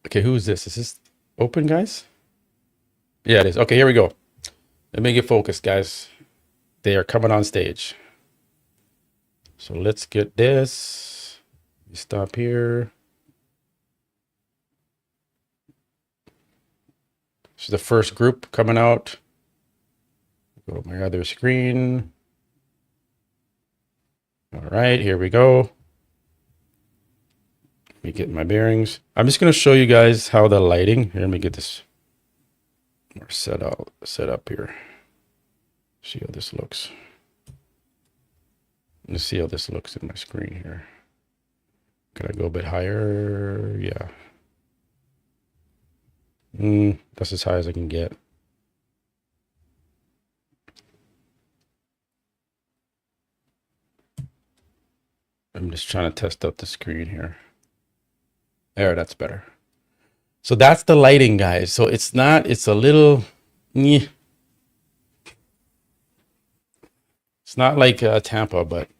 okay, who is this? Is this open, guys? Yeah, it is. Okay, here we go. Let me get focused, guys. They are coming on stage. So let's get this. Stop here. This is the first group coming out. Go to my other screen. All right, here we go. Let me get my bearings. I'm just going to show you guys how the lighting. Here, let me get this more set up here. See how this looks. Let's see how this looks in my screen here. Could I go a bit higher? Yeah. That's as high as I can get. I'm just trying to test out the screen here. There, that's better. So that's the lighting, guys. So it's a little, it's not like Tampa, but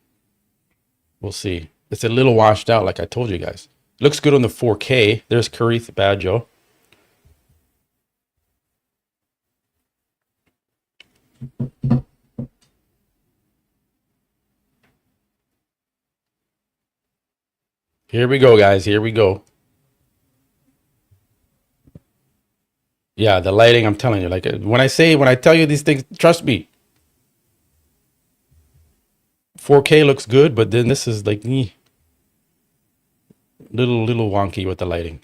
we'll see. It's a little washed out, like I told you guys. Looks good on the 4K. There's Karith Badjo. Here we go, guys. Here we go. Yeah, the lighting, I'm telling you, like when I tell you these things, trust me. 4K looks good, but then this is like little wonky with the lighting.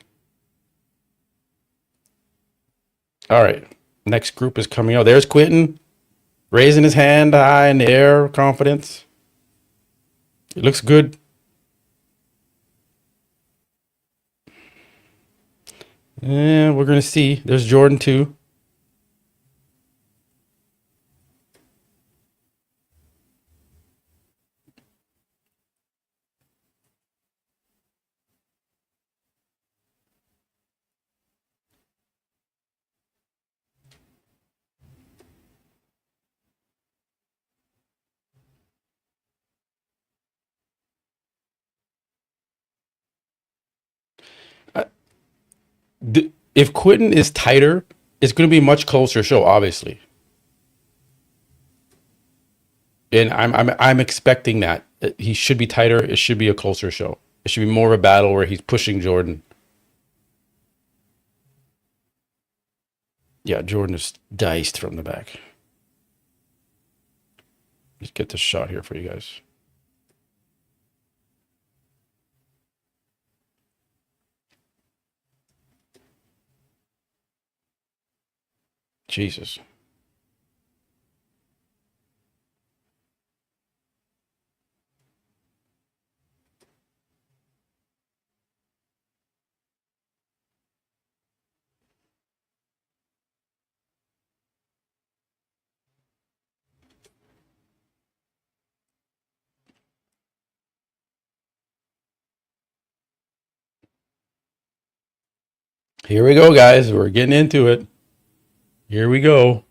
All right. Next group is coming out. There's Quentin raising his hand high in the air, confidence. It looks good. Yeah, we're gonna see. There's Jordan too. If Quentin is tighter, it's going to be a much closer show, obviously. And I'm expecting that he should be tighter. It should be a closer show. It should be more of a battle where he's pushing Jordan. Yeah, Jordan is diced from the back. Let's get this shot here for you guys. Jesus. Here we go, guys. We're getting into it. Here we go.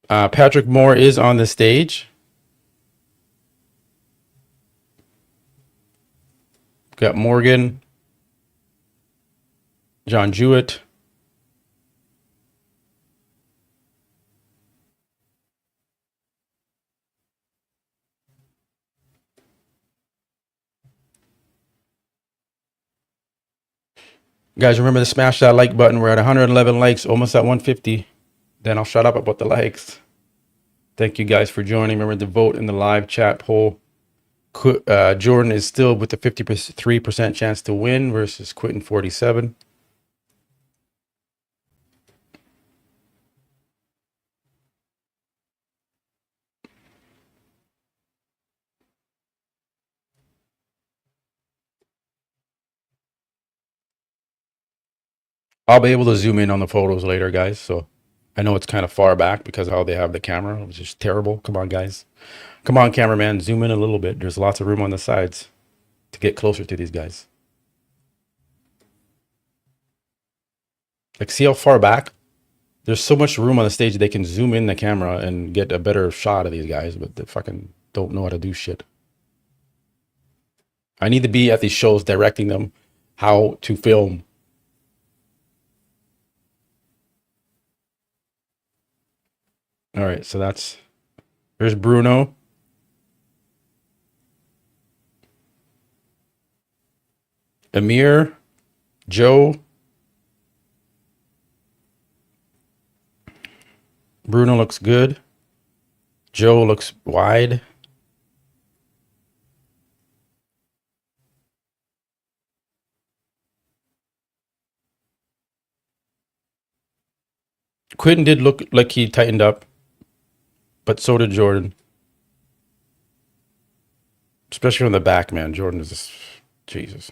Patrick Moore is on the stage. Got Morgan, John Jewett. Guys, remember to smash that like button. We're at 111 likes, almost at 150. Then I'll shut up about the likes. Thank you guys for joining. Remember to vote in the live chat poll. Jordan is still with the 53% chance to win versus Quentin 47. I'll be able to zoom in on the photos later, guys. So I know it's kind of far back because of how they have the camera, which is terrible. Come on, guys. Come on, cameraman. Zoom in a little bit. There's lots of room on the sides to get closer to these guys. Like, see how far back? There's so much room on the stage they can zoom in the camera and get a better shot of these guys, but they fucking don't know how to do shit. I need to be at these shows directing them how to film. All right, so there's Bruno. Amir, Joe. Bruno looks good. Joe looks wide. Quentin did look like he tightened up, but so did Jordan. Especially on the back, man. Jordan is just, Jesus.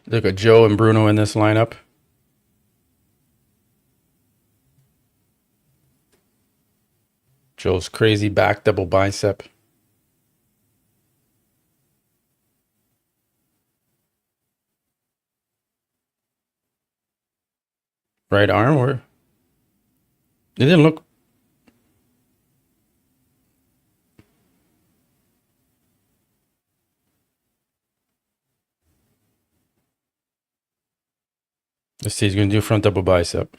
Look at Joe and Bruno in this lineup. Joe's crazy back double bicep. Right arm, or it didn't look. Let's see, he's gonna do front double bicep.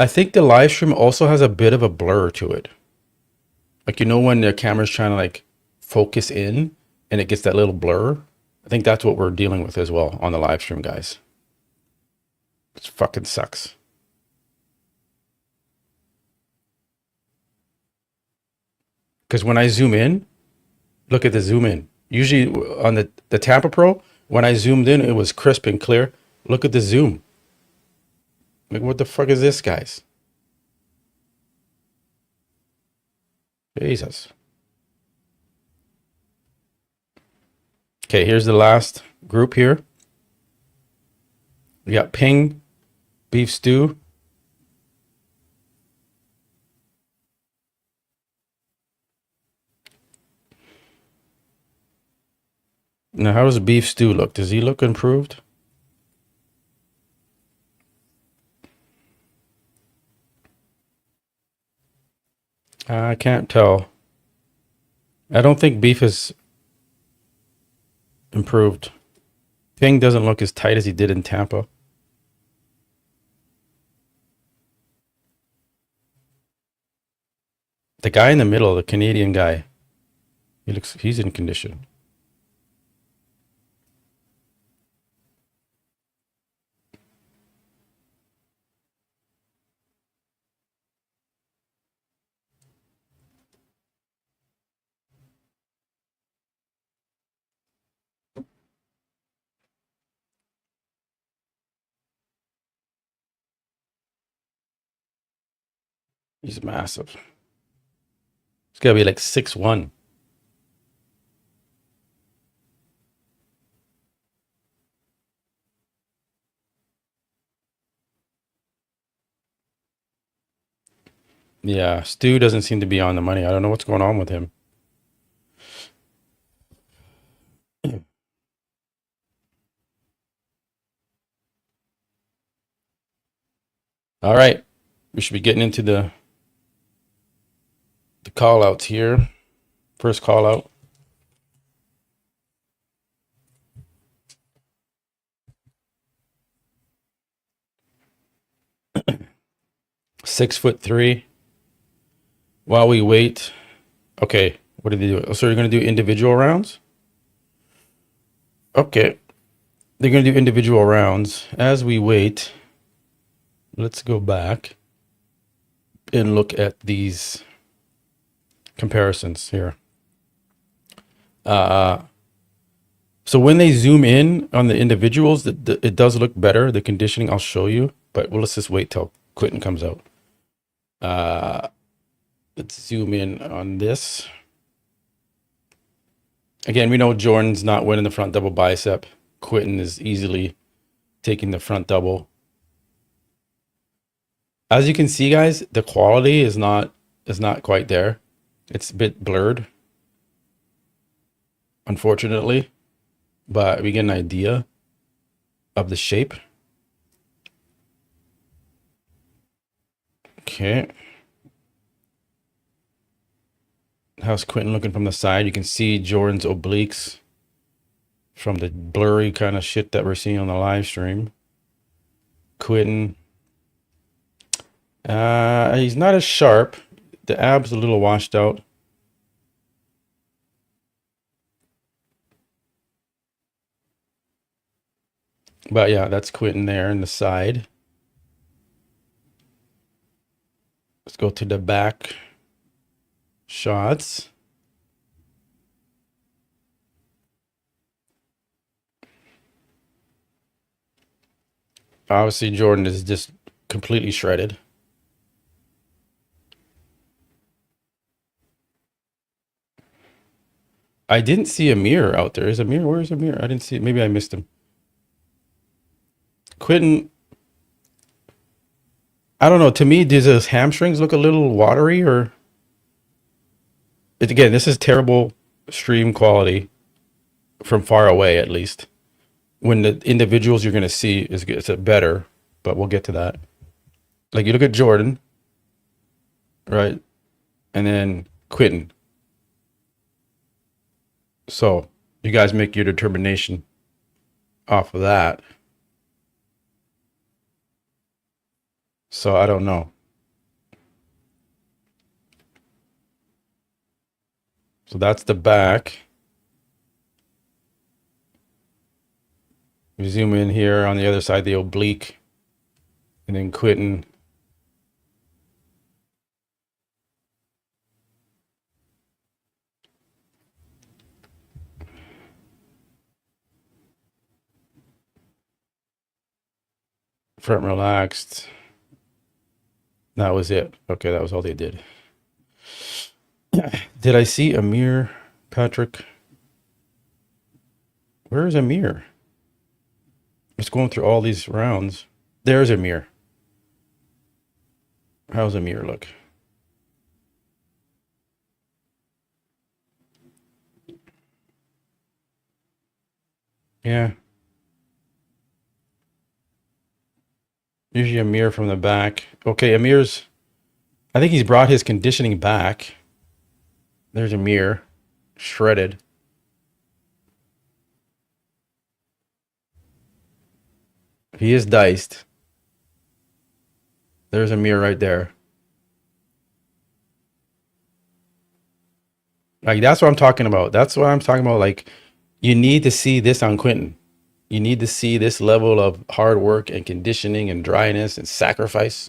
I think the live stream also has a bit of a blur to it. Like, you know, when the camera's trying to like focus in and it gets that little blur. I think that's what we're dealing with as well on the live stream, guys. It fucking sucks. Because when I zoom in, look at the zoom in. Usually on the Tampa Pro, when I zoomed in, it was crisp and clear. Look at the zoom. Like, what the fuck is this, guys? Jesus. Okay, here's the last group here. We got Ping, beef stew. Now, how does beef stew look? Does he look improved? I can't tell. I don't think beef is improved. Ping doesn't look as tight as he did in Tampa. The guy in the middle, the Canadian guy, he's in condition. He's massive. It's gotta be like 6'1". Yeah, Stu doesn't seem to be on the money. I don't know what's going on with him. All right, we should be getting into the call outs here. First call out. (6'3). While we wait. Okay, what did they do? So you're gonna do individual rounds? Okay. They're gonna do individual rounds. As we wait, let's go back and look at these comparisons here. So when they zoom in on the individuals, it does look better. The conditioning I'll show you, but let's just wait till Quentin comes out. Let's zoom in on this. Again, we know Jordan's not winning the front double bicep. Quentin is easily taking the front double. As you can see, guys, the quality is not quite there. It's a bit blurred, unfortunately, but we get an idea of the shape. Okay. How's Quentin looking from the side? You can see Jordan's obliques from the blurry kind of shit that we're seeing on the live stream. Quentin, he's not as sharp. The abs a little washed out. But yeah, that's Quentin there in the side. Let's go to the back shots. Obviously, Jordan is just completely shredded. I didn't see Amir out there. Is Amir? Where's Amir? I didn't see it. Maybe I missed him. Quentin, I don't know. To me, does his hamstrings look a little watery, or again, this is terrible stream quality from far away, at least. When the individuals you're going to see is better, but we'll get to that. Like you look at Jordan, right? And then Quentin. So you guys make your determination off of that. So I don't know. So that's the back. We zoom in here on the other side, the oblique, and then Quentin. Front relaxed. That was it. Okay, that was all they did. Did I see Amir, Patrick? Where is Amir? Just going through all these rounds. There's Amir. How's Amir look? Yeah. Usually Amir from the back. Okay, Amir's, I think he's brought his conditioning back. There's Amir, shredded. He is diced. There's Amir right there. Like, that's what I'm talking about. That's what I'm talking about. Like, you need to see this on Quentin. You need to see this level of hard work and conditioning and dryness and sacrifice.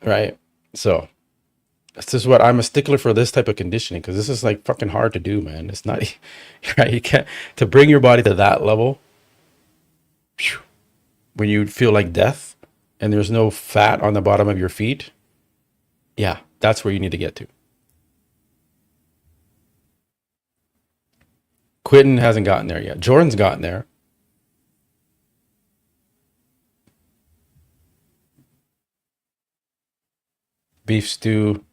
Right? So, this is what I'm a stickler for, this type of conditioning, because this is like fucking hard to do, man. It's not, right? You can't, to bring your body to that level, when you feel like death and there's no fat on the bottom of your feet, Yeah, that's where you need to get to. Quentin hasn't gotten there yet. Jordan's gotten there. Beef stew.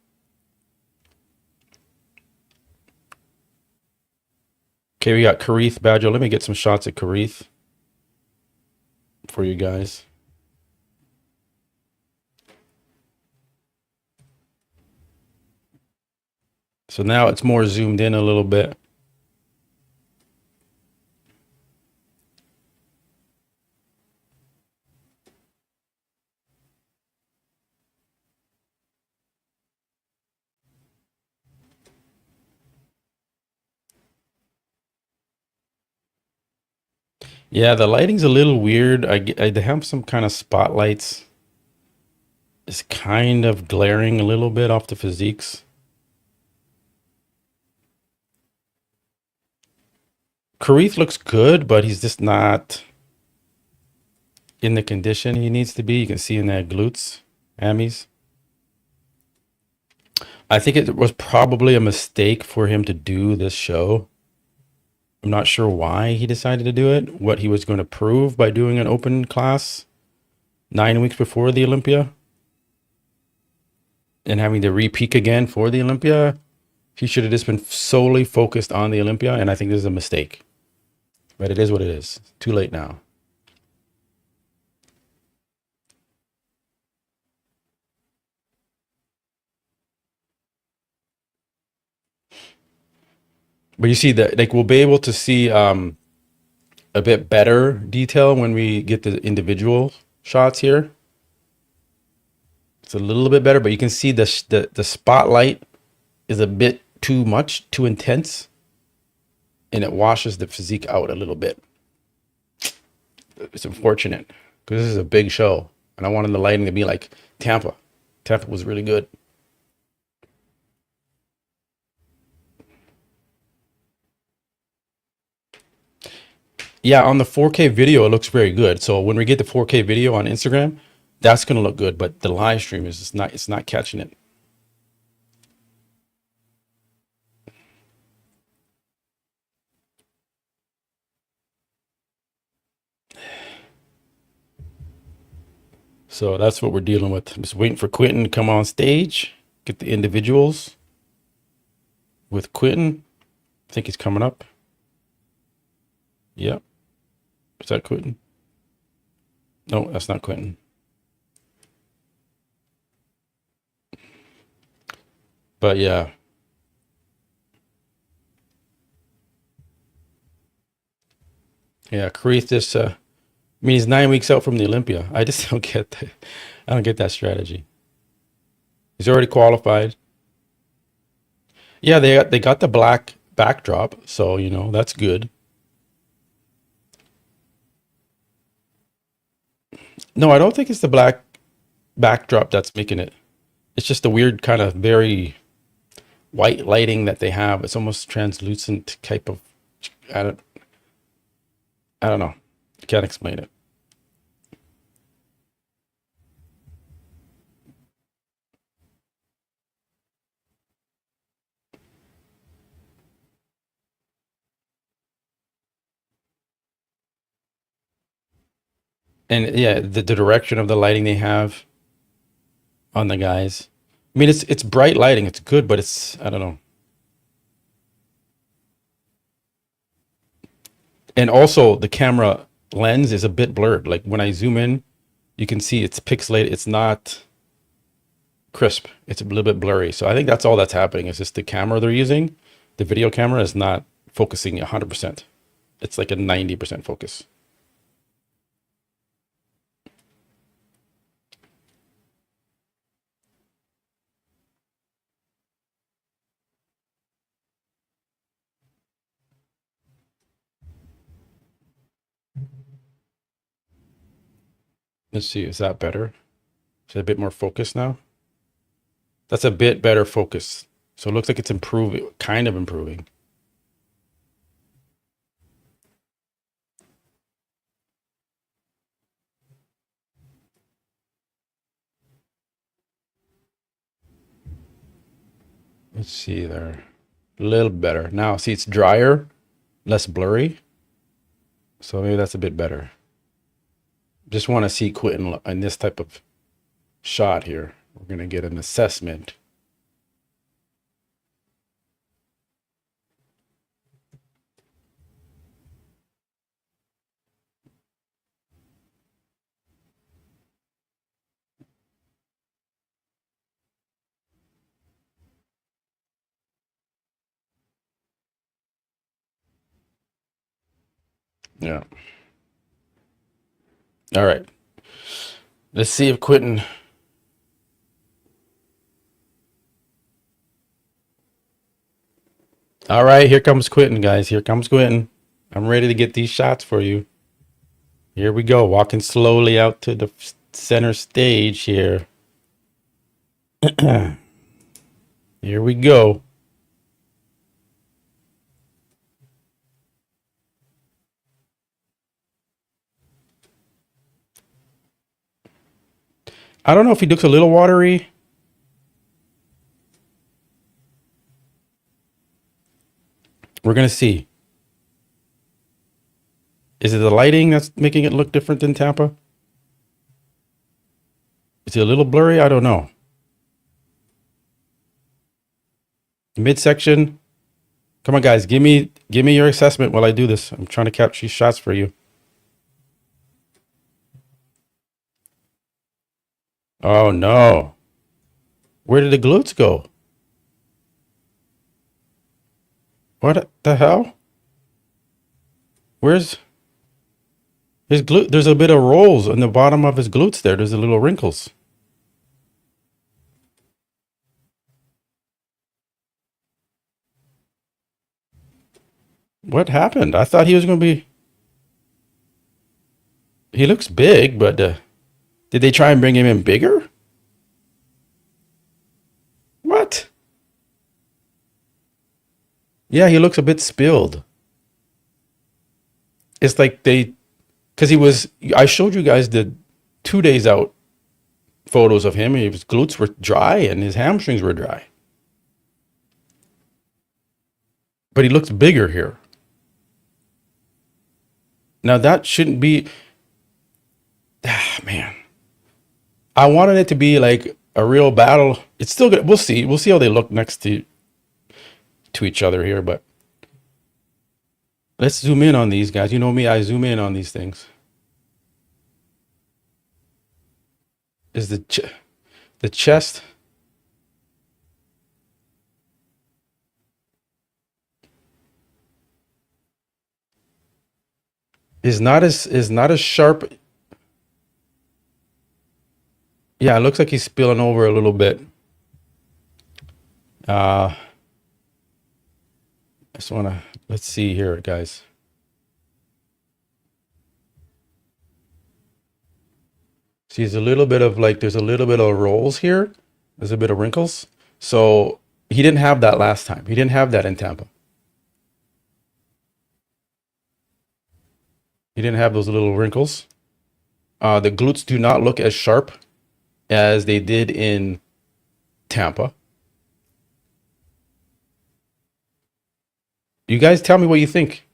Okay, we got Karith Badger. Let me get some shots at Karith for you guys. So now it's more zoomed in a little bit. Yeah, the lighting's a little weird. They have some kind of spotlights. It's kind of glaring a little bit off the physiques. Karith looks good, but he's just not in the condition he needs to be. You can see in that glutes, hammies. I think it was probably a mistake for him to do this show. I'm not sure why he decided to do it, what he was going to prove by doing an open class 9 weeks before the Olympia and having to re-peak again for the Olympia. He should have just been solely focused on the Olympia, and I think this is a mistake. But it is what it is. Too late now. But you see that, like, we'll be able to see a bit better detail when we get the individual shots here. It's a little bit better, but you can see the spotlight is a bit too much, too intense, and it washes the physique out a little bit. It's unfortunate because this is a big show, and I wanted the lighting to be like Tampa. Tampa was really good. Yeah, on the 4K video, it looks very good. So when we get the 4K video on Instagram, that's gonna look good. But the live stream is just not. It's not catching it. So that's what we're dealing with. I'm just waiting for Quentin to come on stage, get the individuals with Quentin. I think he's coming up. Yep. Is that Quentin? No, that's not Quentin. But yeah. Yeah, Karith this I mean he's 9 weeks out from the Olympia. I just don't get that. I don't get that strategy. He's already qualified. Yeah, they got the black backdrop, so that's good. No, I don't think it's the black backdrop that's making it. It's just the weird kind of very white lighting that they have. It's almost translucent type of. I don't. I don't know. I can't explain it. And yeah, the direction of the lighting they have on the guys. I mean, it's bright lighting. It's good, but it's I don't know. And also the camera lens is a bit blurred. Like when I zoom in, you can see it's pixelated. It's not crisp. It's a little bit blurry. So I think that's all that's happening. Is just the camera they're using. The video camera is not focusing 100%. It's like a 90% focus. Let's see. Is that better? Is it a bit more focused now? That's a bit better focus. So it looks like it's improving, kind of improving. Let's see there. A little better. Now, see, it's drier, less blurry. So maybe that's a bit better. Just want to see Quentin in this type of shot here. We're going to get an assessment. Yeah. All right. Let's see if Quentin. All right, here comes Quentin, guys. Here comes Quentin. I'm ready to get these shots for you. Here we go. Walking slowly out to the center stage here. Here we go. I don't know if he looks a little watery. We're going to see. Is it the lighting that's making it look different than Tampa? Is it a little blurry? I don't know. Midsection. Come on, guys. Give me your assessment while I do this. I'm trying to capture these shots for you. Oh, no. Where did the glutes go? What the hell? Where's his glute? There's a bit of rolls on the bottom of his glutes there. There's a little wrinkles. What happened? I thought he was going to be... He looks big, but did they try and bring him in bigger? What? Yeah, he looks a bit spilled. It's like because I showed you guys the 2 days out photos of him. His glutes were dry and his hamstrings were dry. But he looks bigger here. Now that shouldn't be, man. I wanted it to be like a real battle. It's still good. We'll see. We'll see how they look next to each other here, but let's zoom in on these guys. You know me, I zoom in on these things. Is the chest is not as sharp. Yeah, it looks like he's spilling over a little bit. I just want to, let's see here, guys. See, there's a little bit of rolls here. There's a bit of wrinkles. So he didn't have that last time. He didn't have that in Tampa. He didn't have those little wrinkles. The glutes do not look as sharp as they did in Tampa. You guys tell me what you think.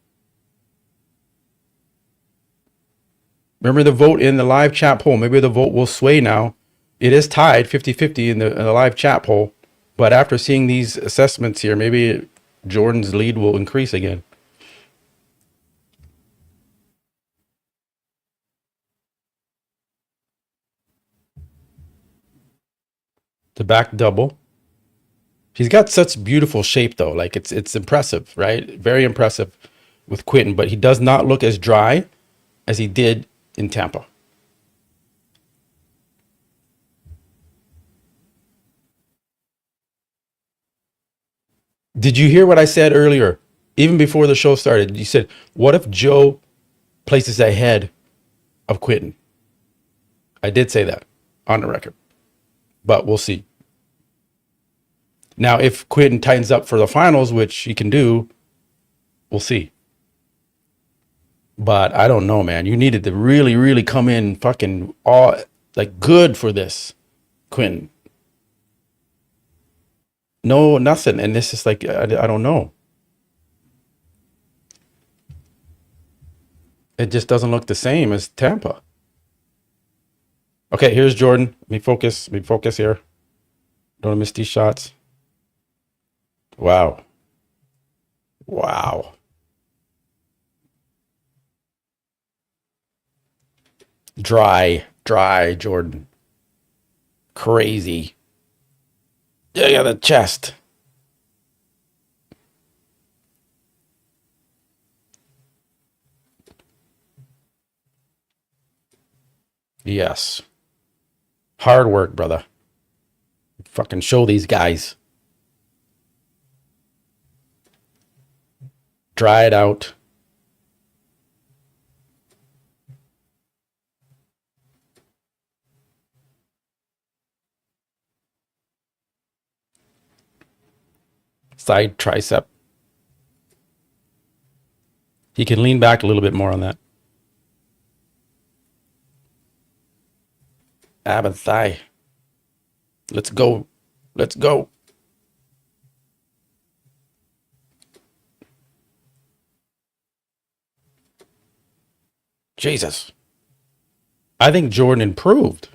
Remember the vote in the live chat poll. Maybe the vote will sway now. It is tied 50-50 in the live chat poll. But after seeing these assessments here, maybe Jordan's lead will increase again. The back double. He's got such beautiful shape though. Like it's impressive, right? Very impressive with Quentin, but he does not look as dry as he did in Tampa. Did you hear what I said earlier? Even before the show started, you said, what if Joe places ahead of Quentin? I did say that on the record, but we'll see. Now, if Quentin tightens up for the finals, which he can do, we'll see. But I don't know, man. You needed to really, really come in fucking good for this, Quentin. No, nothing. And this is like, I don't know. It just doesn't look the same as Tampa. Okay, here's Jordan. Let me focus. Let me focus here. Don't miss these shots. Wow. Wow. Dry, Jordan. Crazy. Yeah, the chest. Yes. Hard work, brother. Fucking show these guys. Dry it out. Side tricep. He can lean back a little bit more on that. Ab and thigh. Let's go. Let's go. Jesus. I think Jordan improved.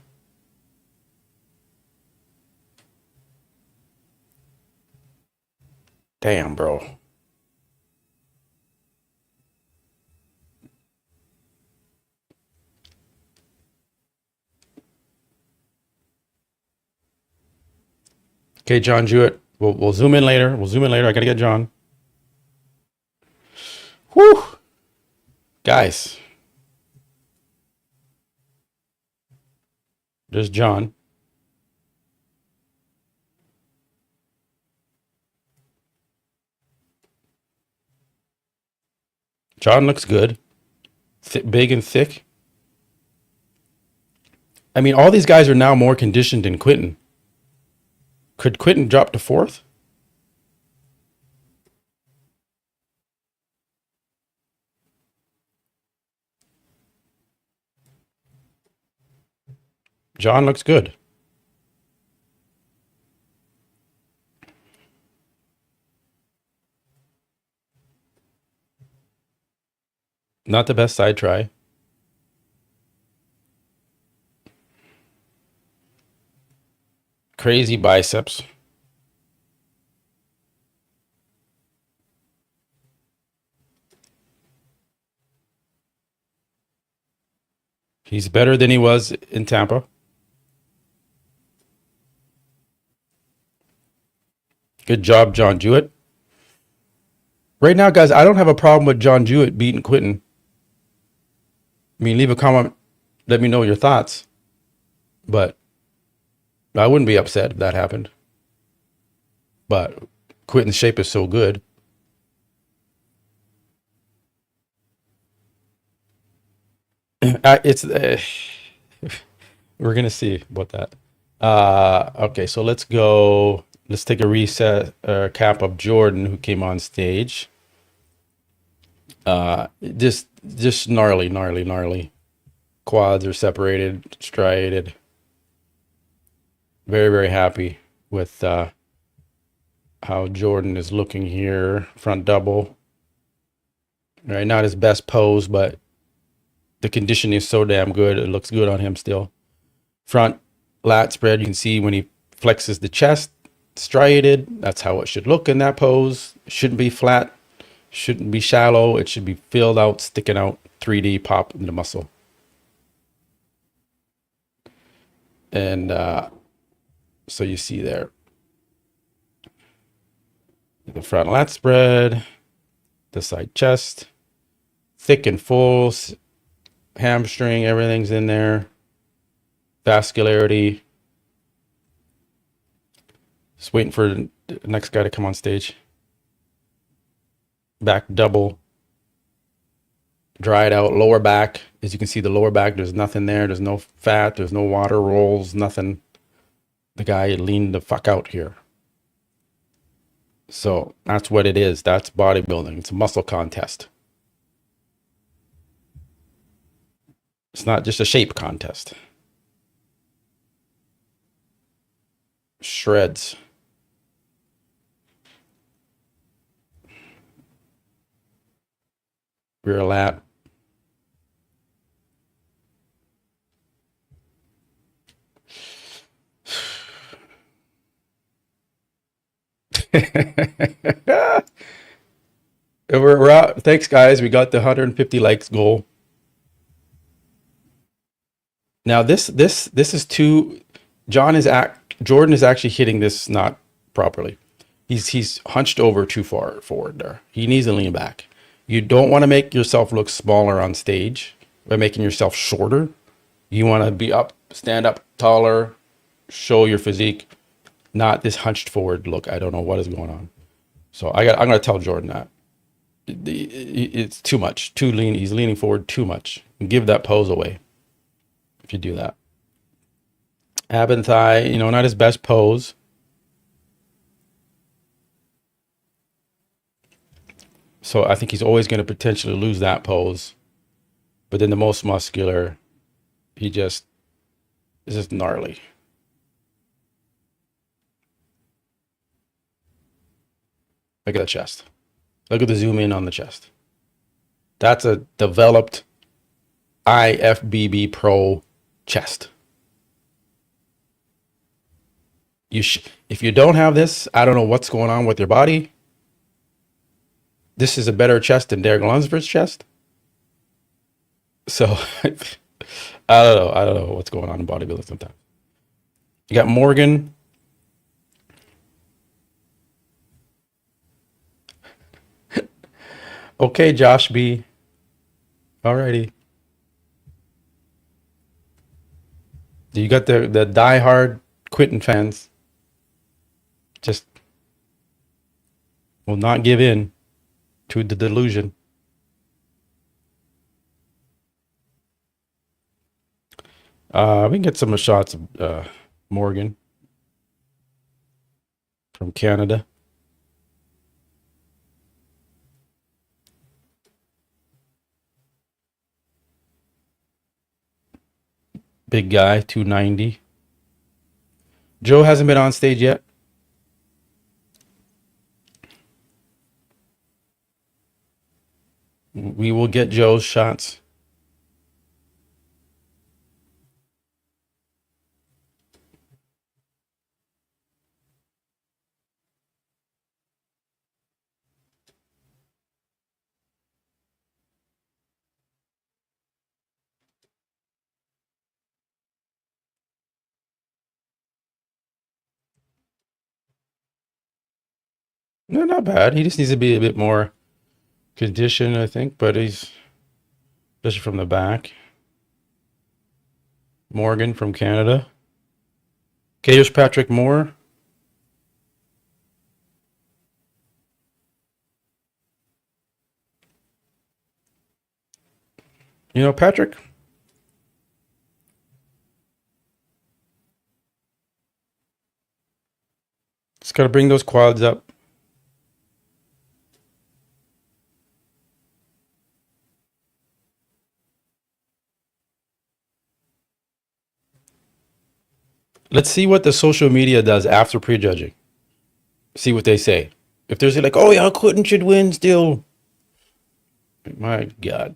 Damn, bro. Okay, John Jewett. We'll zoom in later. We'll zoom in later. I gotta get John. Whew. Guys. There's John. John looks good. Big and thick. I mean, all these guys are now more conditioned than Quentin. Could Quentin drop to fourth? John looks good. Not the best side try. Crazy biceps. He's better than he was in Tampa. Good job, John Jewett. Right now, guys, I don't have a problem with John Jewett beating Quentin. I mean, leave a comment. Let me know your thoughts. But I wouldn't be upset if that happened. But Quentin's shape is so good. It's we're gonna see about that. Okay, so let's go. Let's take a reset cap of Jordan, who came on stage. Just gnarly. Quads are separated, striated. Very, very happy with how Jordan is looking here. Front double. Right, not his best pose, but the conditioning is so damn good. It looks good on him still. Front lat spread. You can see when he flexes the chest, striated. That's how it should look in that pose. It shouldn't be flat. Shouldn't be shallow. It should be filled out, sticking out, 3D pop in the muscle. And so you see there the front lat spread, the side chest, thick and full, hamstring, everything's in there. Vascularity. Just waiting for the next guy to come on stage. Back double. Dried out lower back. As you can see, the lower back, there's nothing there. There's no fat. There's no water rolls, nothing. The guy leaned the fuck out here. So that's what it is. That's bodybuilding. It's a muscle contest. It's not just a shape contest. Shreds. Rear lat. We're out. Thanks, guys. We got the 150 likes goal. Now this is too. Jordan is actually hitting this not properly. He's hunched over too far forward there. He needs to lean back. You don't want to make yourself look smaller on stage by making yourself shorter. You want to be up, stand up taller, show your physique, not this hunched forward look. I don't know what is going on. So I'm gonna tell Jordan that it's too much, too lean. He's leaning forward too much. Give that pose away if you do that. Ab and thigh, not his best pose. So I think he's always going to potentially lose that pose. But then the most muscular, he just is just gnarly. Look at the chest. Look at the zoom in on the chest. That's a developed IFBB Pro chest. If you don't have this, I don't know what's going on with your body. This is a better chest than Derek Lunsford's chest. So I don't know. I don't know what's going on in bodybuilding sometimes. You got Morgan. Okay, Josh B. Alrighty. You got the diehard Quentin fans. Just will not give in to the delusion. We can get some shots of Morgan from Canada. Big guy, 290. Joe hasn't been on stage yet. We will get Joe's shots. No, not bad. He just needs to be a bit more conditioned, I think, but he's especially from the back. Morgan from Canada. Okay, here's Patrick Moore. Patrick, just got to bring those quads up. Let's see what the social media does after prejudging. See what they say. If there's like, oh yeah, Clinton should win still. My God.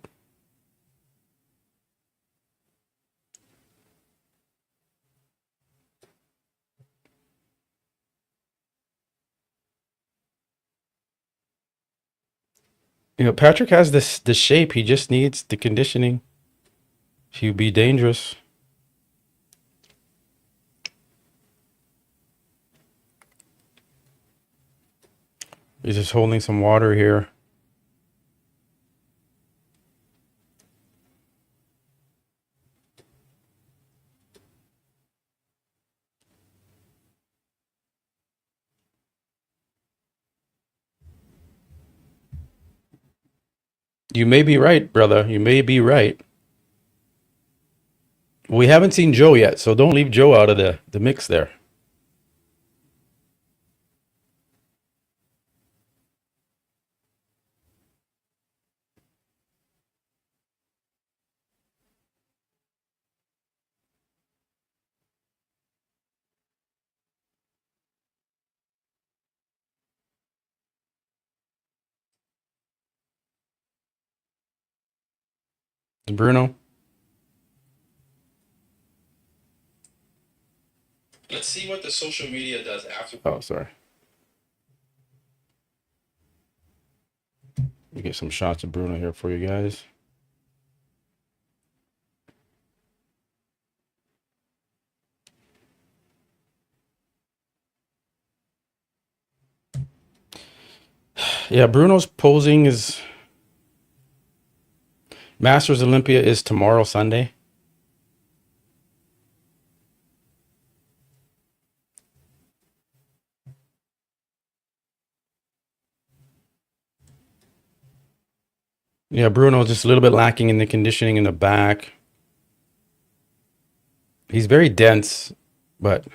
Patrick has the shape. He just needs the conditioning. He'd be dangerous. He's just holding some water here. You may be right, brother. You may be right. We haven't seen Joe yet, so don't leave Joe out of the mix there. Bruno. Let's see what the social media does after. Oh, sorry. We get some shots of Bruno here for you guys. Yeah, Bruno's posing is Masters Olympia is tomorrow, Sunday. Yeah, Bruno's just a little bit lacking in the conditioning in the back. He's very dense, but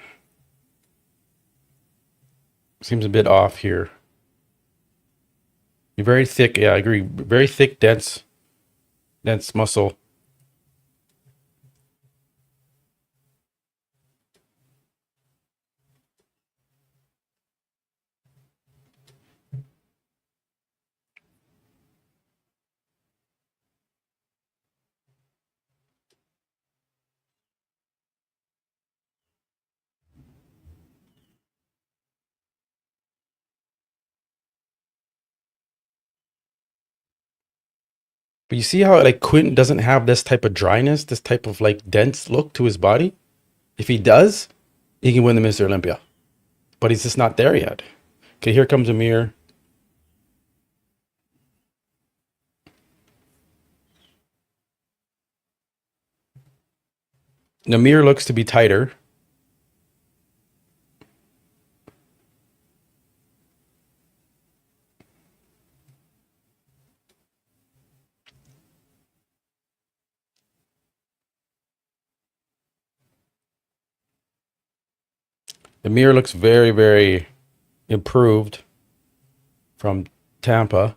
seems a bit off here. You're very thick. Yeah, I agree. Very thick, dense muscle. But you see how like Quentin doesn't have this type of dryness, this type of like dense look to his body? If he does, he can win the Mr. Olympia. But he's just not there yet. Okay, here comes Amir. Amir looks to be tighter. Amir looks very, very improved from Tampa.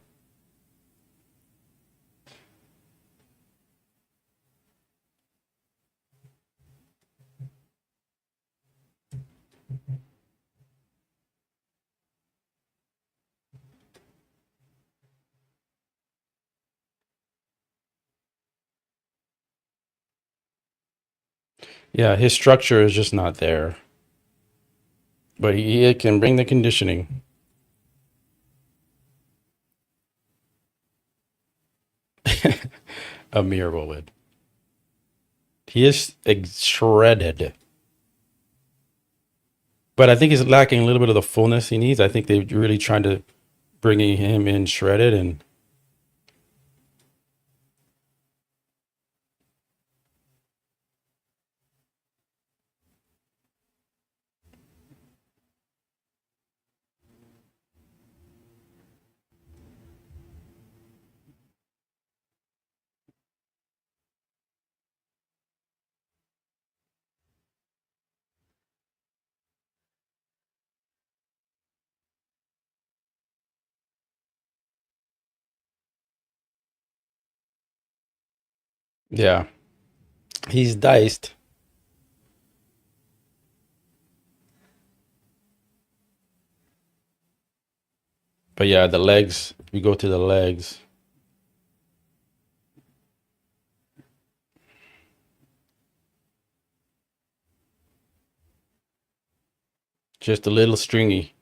Yeah, his structure is just not there. But he can bring the conditioning. Amir will win. He is shredded. But I think he's lacking a little bit of the fullness he needs. I think they're really trying to bringing him in shredded and yeah, he's diced. But yeah, the legs, if we go to the legs, just a little stringy.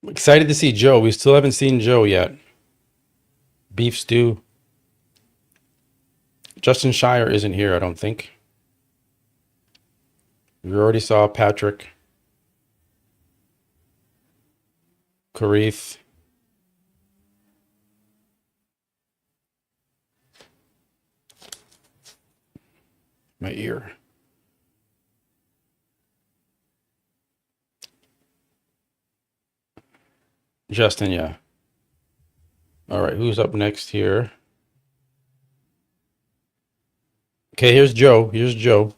I'm excited to see Joe. We still haven't seen Joe yet. Beef stew. Justin Shire isn't here, I don't think. We already saw Patrick. Karith. My ear. Justin, yeah. All right, who's up next here? Okay, here's Joe. Here's Joe.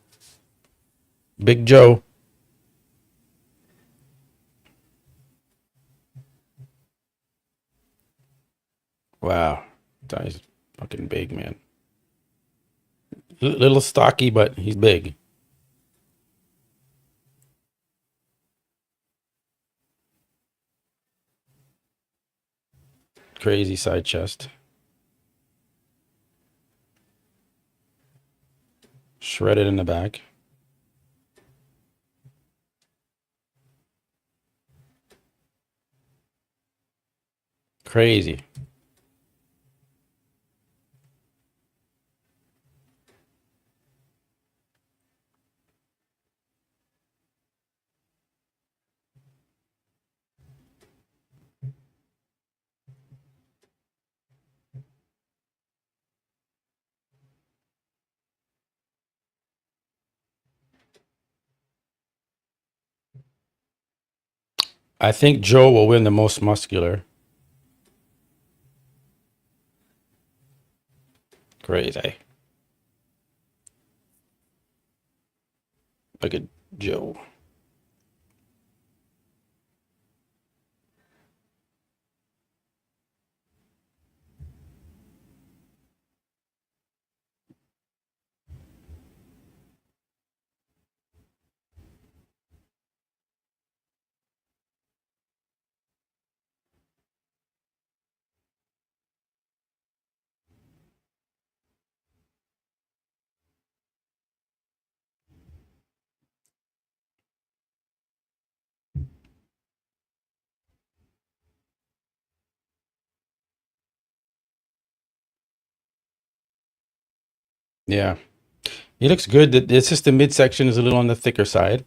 Big Joe. Wow. Guy's fucking big, man. Little stocky, but he's big. Crazy side chest. Shredded in the back. Crazy. I think Joe will win the most muscular. Crazy. Look at Joe. Yeah. He looks good. It's just the midsection is a little on the thicker side.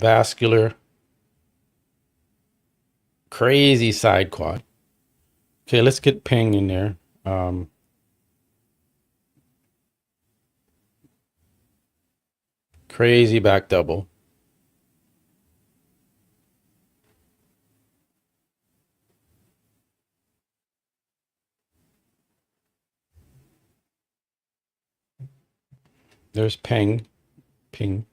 Vascular. Crazy side quad. Okay, let's get Ping in there. Crazy back double. There's Ping. Ping.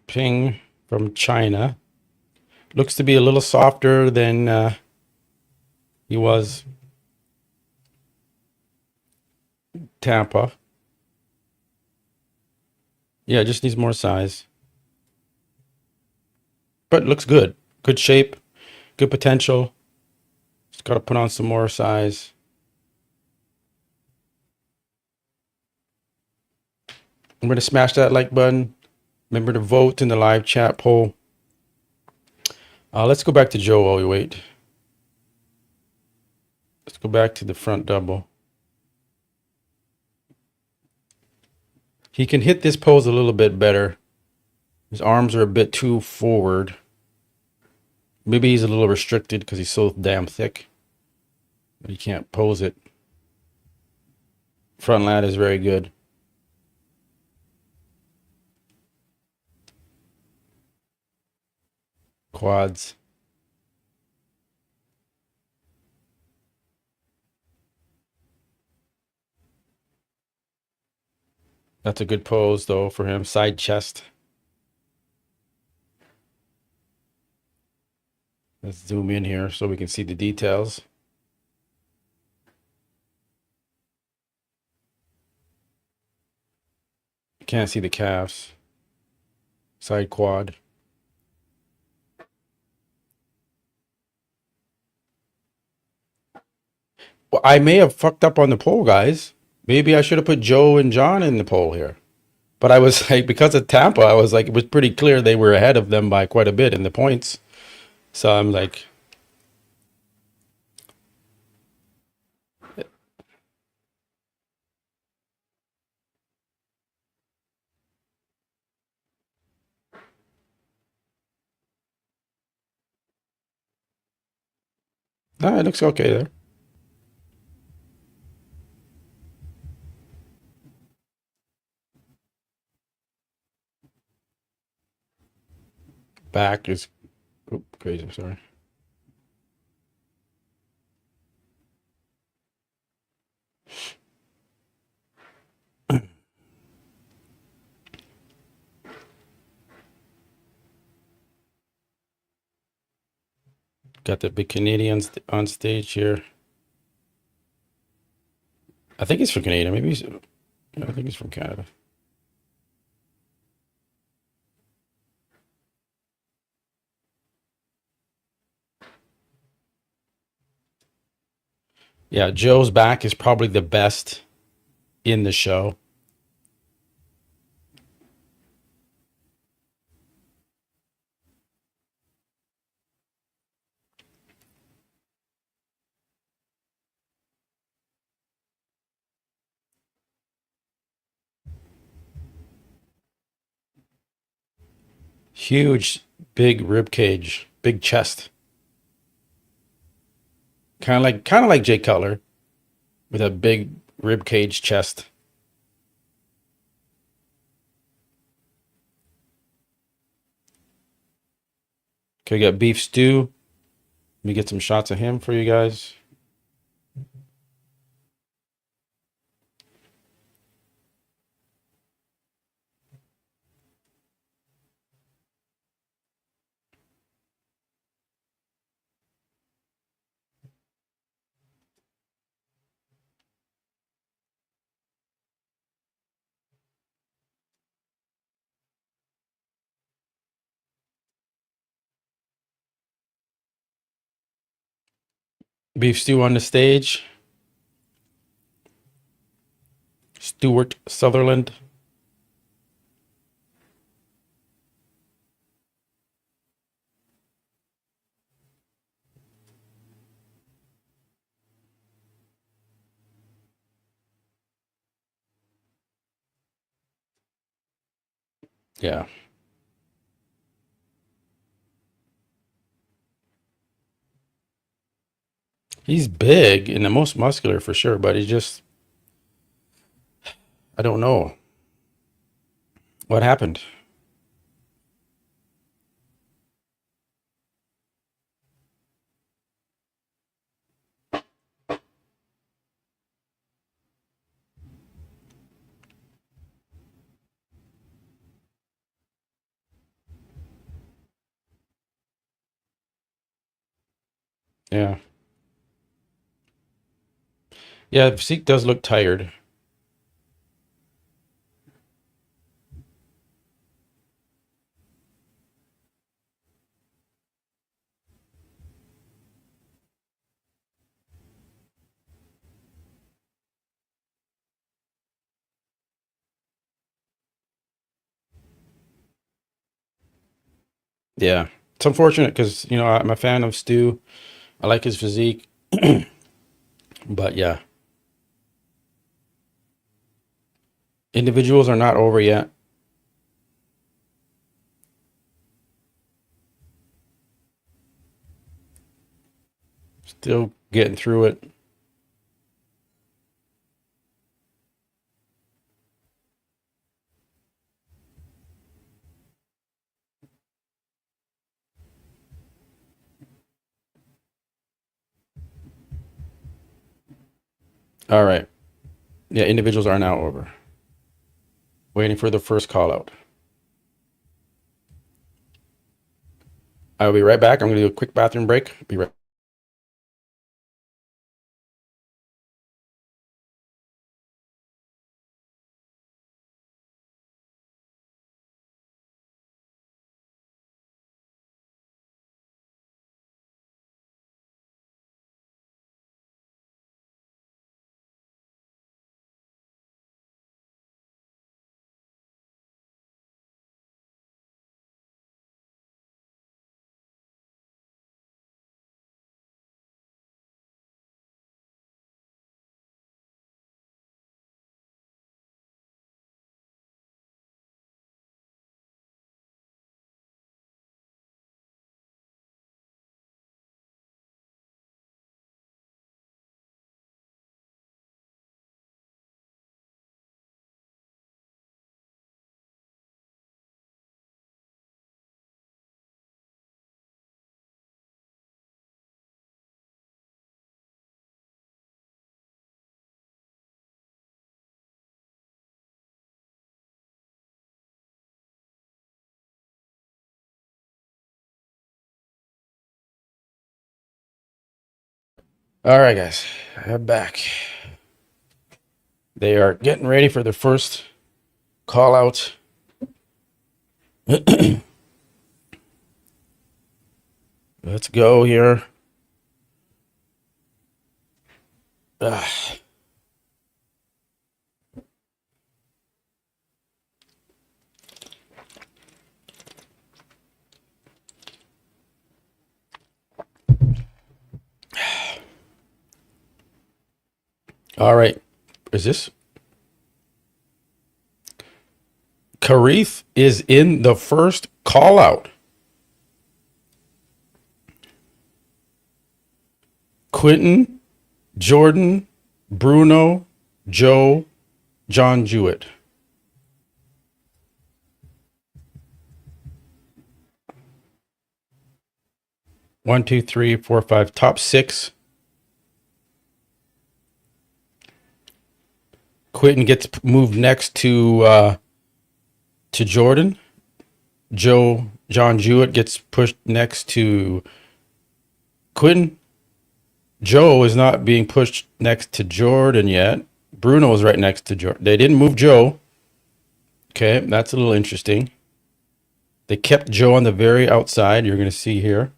Ping from China. Looks to be a little softer than he was Tampa. Yeah, just needs more size. But looks good. Good shape. Good potential. Just got to put on some more size. Remember to smash that like button. Remember to vote in the live chat poll. Let's go back to Joe while we wait. Let's go back to the front double. He can hit this pose a little bit better. His arms are a bit too forward. Maybe he's a little restricted because he's so damn thick. But he can't pose it. Front lat is very good. Quads. That's a good pose though for him. Side chest. Let's zoom in here so we can see the details. Can't see the calves. Side quad. I may have fucked up on the poll, guys. Maybe I should have put Joe and John in the poll here. But I was like, because of Tampa, I was like, it was pretty clear they were ahead of them by quite a bit in the points. So I'm like, no, it looks okay there. Back is crazy. Sorry. Got the big Canadians on stage here. I think he's from Canada. Maybe he's. I think he's from Canada. Yeah, Joe's back is probably the best in the show. Huge, big rib cage, big chest. Kind of like Jay Cutler with a big rib cage chest. Okay, we got beef stew. Let me get some shots of him for you guys. Beef stew on the stage. Stuart Sutherland. Yeah. He's big and the most muscular for sure, but he just, I don't know what happened. Yeah. Yeah, Physique does look tired. Yeah. It's unfortunate because, I'm a fan of Stu. I like his physique. But yeah, individuals are not over yet. Still getting through it. All right. Yeah, individuals are now over. Waiting for the first call out. I will be right back. I'm going to do a quick bathroom break. Be right All right, guys, I'm back. They are getting ready for their first call out. Let's go here. Ah. All right. Is this Karith is in the first call out? Quentin, Jordan, Bruno, Joe, John Jewett. One, two, three, four, five. Top six. Quentin gets moved next to Jordan. John Jewett gets pushed next to Quentin. Joe is not being pushed next to Jordan yet. Bruno is right next to Jordan. They didn't move Joe. Okay, that's a little interesting. They kept Joe on the very outside. You're going to see here.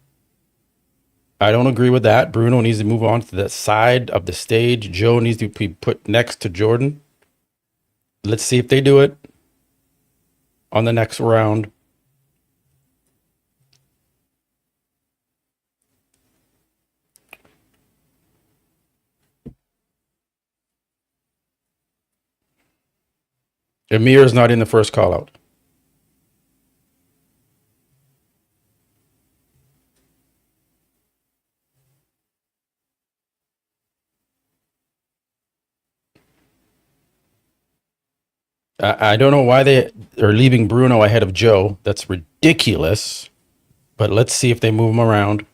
I don't agree with that. Bruno needs to move on to the side of the stage. Joe needs to be put next to Jordan. Let's see if they do it on the next round. Amir is not in the first call out. I don't know why they are leaving Bruno ahead of Joe. That's ridiculous. But let's see if they move him around.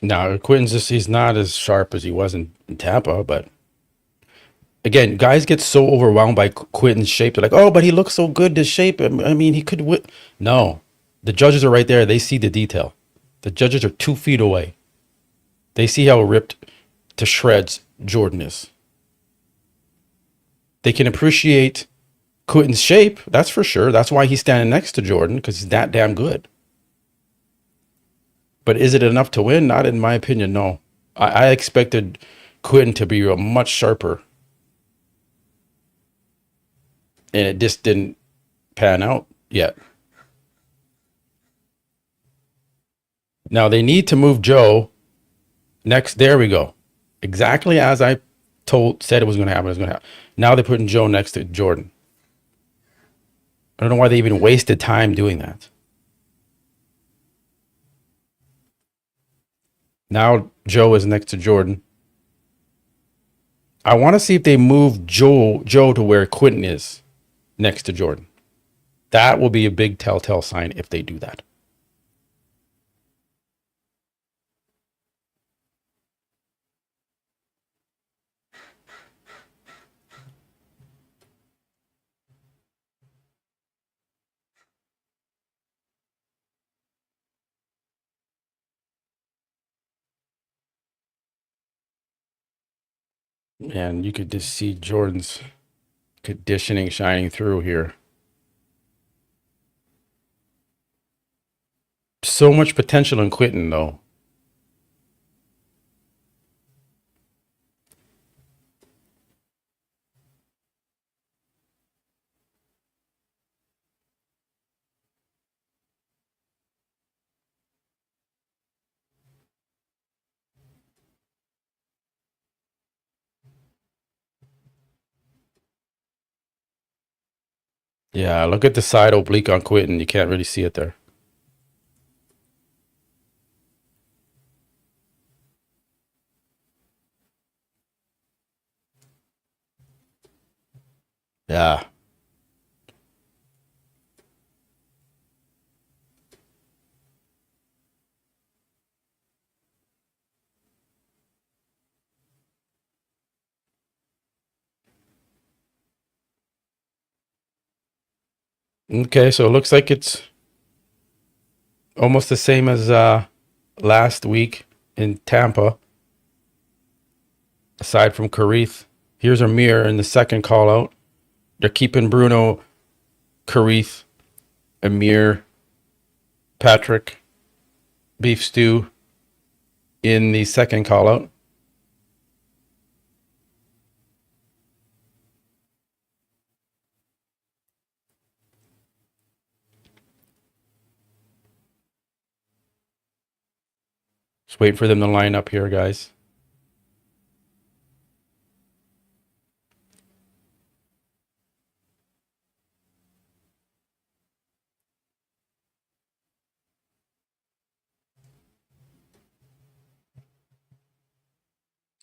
Now, Quentin's he's not as sharp as he was in Tampa, but again, guys get so overwhelmed by Quentin's shape. They're like, oh, but he looks so good, this shape. I mean, he could win. No, the judges are right there. They see the detail. The judges are 2 feet away. They see how ripped to shreds Jordan is. They can appreciate Quentin's shape. That's for sure. That's why he's standing next to Jordan, because he's that damn good. But is it enough to win? Not in my opinion, no. I expected Quentin to be a much sharper, and it just didn't pan out yet. Now they need to move Joe next. There we go. Exactly as I said it was going to happen. It was going to happen. Now they're putting Joe next to Jordan. I don't know why they even wasted time doing that. Now Joe is next to Jordan. I want to see if they move Joe to where Quentin is next to Jordan. That will be a big telltale sign if they do that. And you could just see Jordan's conditioning shining through here. So much potential in Quentin, though. Yeah, look at the side oblique on Quentin. You can't really see it there. Yeah. Okay, so it looks like it's almost the same as last week in Tampa, aside from Karith. Here's Amir in the second call out. They're keeping Bruno, Karith, Amir, Patrick, Beef Stew in the second call out. Just wait for them to line up here, guys.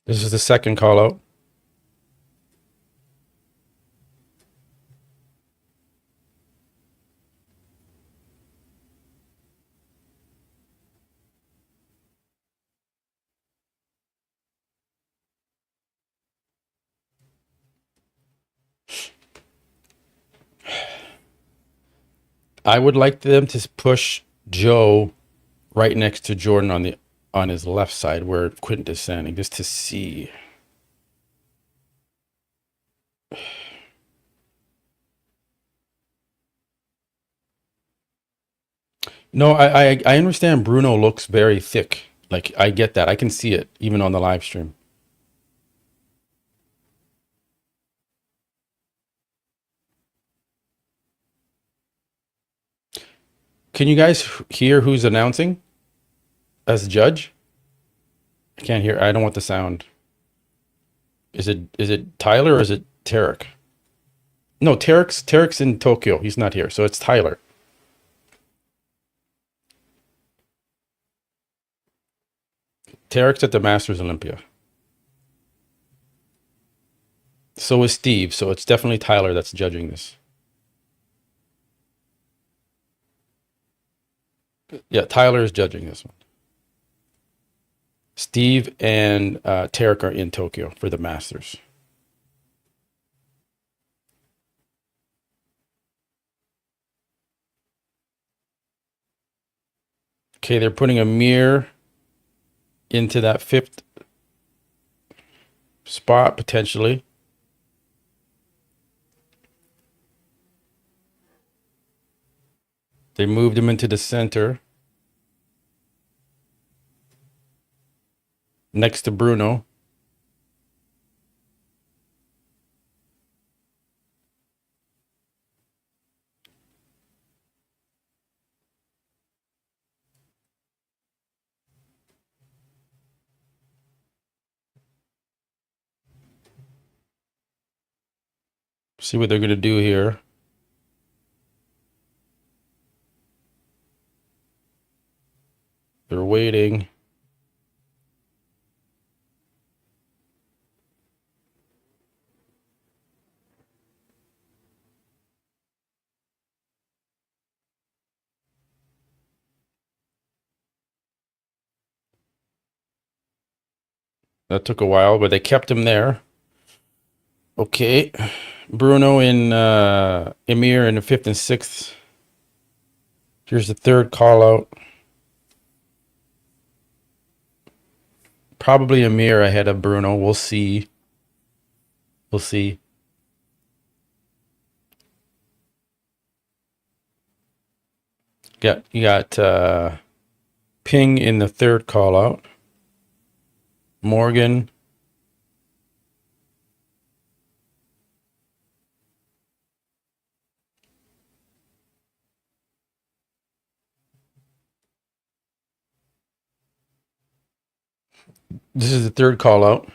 This is the second call out. I would like them to push Joe right next to Jordan on his left side where Quinton is standing, just to see. No, I understand Bruno looks very thick. Like I get that. I can see it even on the live stream. Can you guys hear who's announcing as judge? I can't hear. I don't want the sound. Is it Tyler or is it Tarek? No, Tarek's in Tokyo. He's not here, so it's Tyler. Tarek's at the Masters Olympia. So is Steve. So it's definitely Tyler that's judging this. Yeah, Tyler is judging this one. Steve and Tarek are in Tokyo for the Masters. Okay, they're putting a mirror into that fifth spot potentially. They moved him into the center next to Bruno. See what they're going to do here. They're waiting. That took a while, but they kept him there. Okay. Bruno and Emir in the fifth and sixth. Here's the third call out. Probably Emir ahead of Bruno. We'll see. We'll see. You got Ping in the third call out. Morgan. This is the third call out.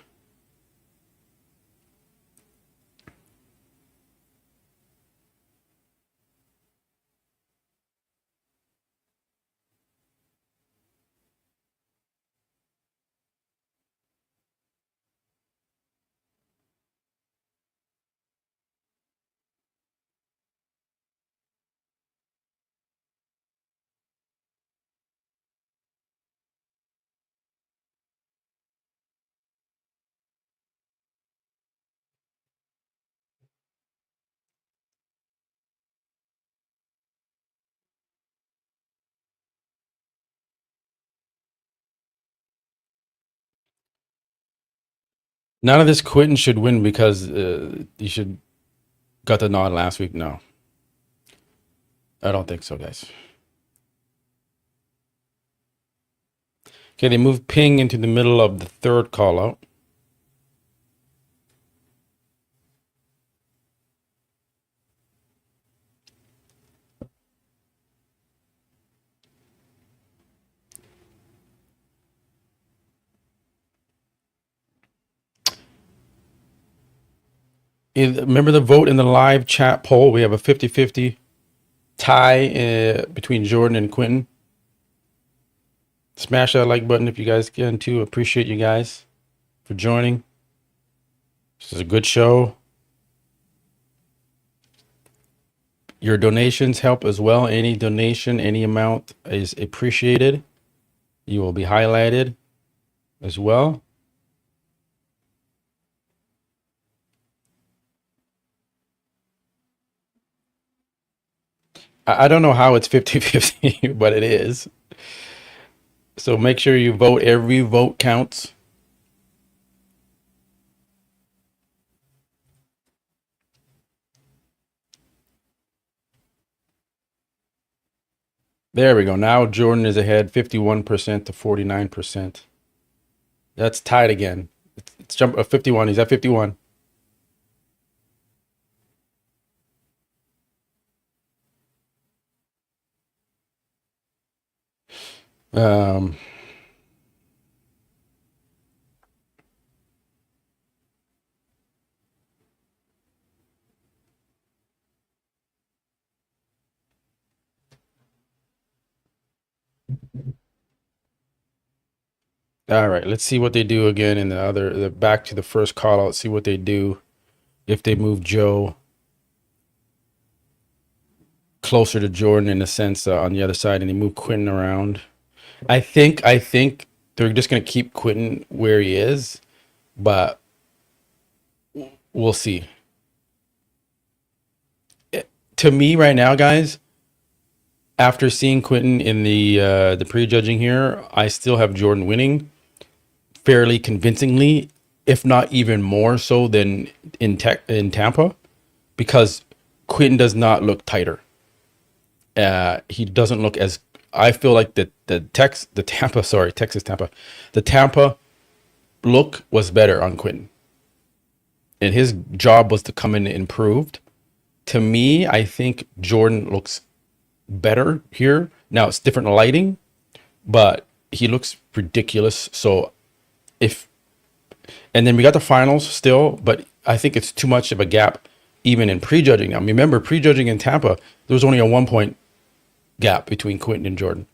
None of this Quentin should win because he should got the nod last week. No, I don't think so, guys. Okay, they moved Ping into the middle of the third call out. Remember the vote in the live chat poll? We have a 50-50 tie between Jordan and Quentin. Smash that like button if you guys can too. Appreciate you guys for joining. This is a good show. Your donations help as well. Any donation, any amount is appreciated. You will be highlighted as well. I don't know how it's 50-50, but it is. So make sure you vote. Every vote counts. There we go. Now Jordan is ahead 51% to 49%. That's tied again. It's jump 51. He's at 51. Um, all right, let's see what they do again in the back to the first call out. See what they do if they move Joe closer to Jordan in a sense on the other side, and they move Quentin around. I think they're just gonna keep Quentin where he is, but we'll see. To me, right now, guys, after seeing Quentin in the prejudging here, I still have Jordan winning fairly convincingly, if not even more so than in Tampa, because Quentin does not look tighter. He doesn't look as. I feel like the Tampa look was better on Quentin, and his job was to come in improved. To me, I think Jordan looks better here. Now it's different lighting, but he looks ridiculous. So if and then we got the finals still, but I think it's too much of a gap even in prejudging now. Remember, prejudging in Tampa, there was only a 1 point gap between Quentin and Jordan.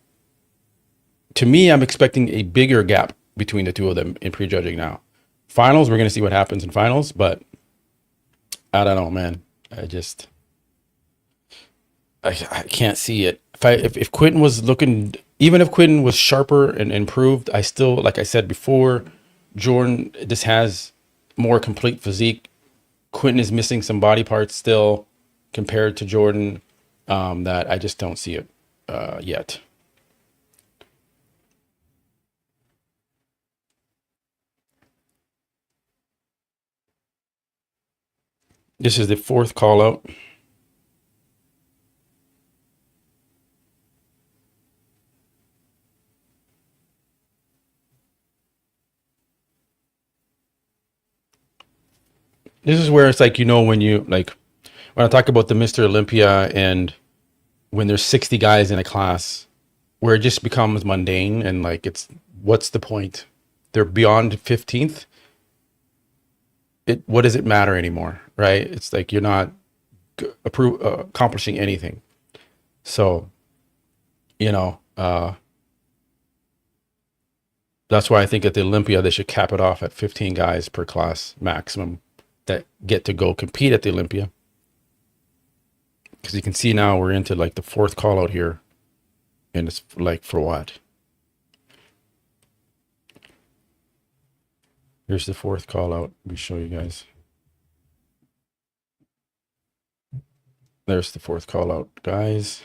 To me, I'm expecting a bigger gap between the two of them in prejudging now. Finals, we're going to see what happens in finals, but I don't know, man. I can't see it. If Quentin was looking, even if Quentin was sharper and improved, I still, like I said before, Jordan just has more complete physique. Quentin is missing some body parts still compared to Jordan, that I just don't see it yet. This is the fourth call out. This is where it's like, when you like, when I talk about the Mr. Olympia and when there's 60 guys in a class, where it just becomes mundane and like, what's the point? They're beyond 15th. What does it matter anymore? Right. It's like, you're not accomplishing anything. So, that's why I think at the Olympia, they should cap it off at 15 guys per class maximum that get to go compete at the Olympia. Because you can see now we're into like the fourth call out here. And it's like, for what? Here's the fourth call out. Let me show you guys. There's the fourth call out, guys.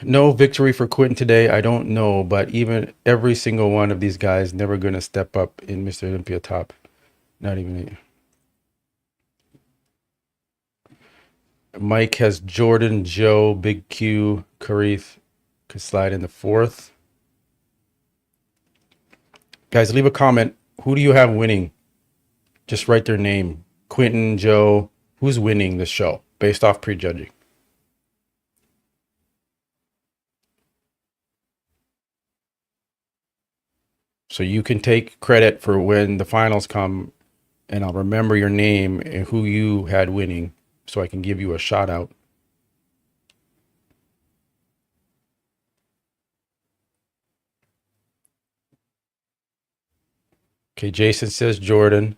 No victory for Quentin today. I don't know, but even every single one of these guys never going to step up in Mr. Olympia top. Not even. Mike has Jordan, Joe, Big Q, Karith could slide in the fourth. Guys, leave a comment. Who do you have winning? Just write their name. Quentin, Joe. Who's winning the show based off prejudging? So you can take credit for when the finals come, and I'll remember your name and who you had winning so I can give you a shout out. Okay, Jason says Jordan.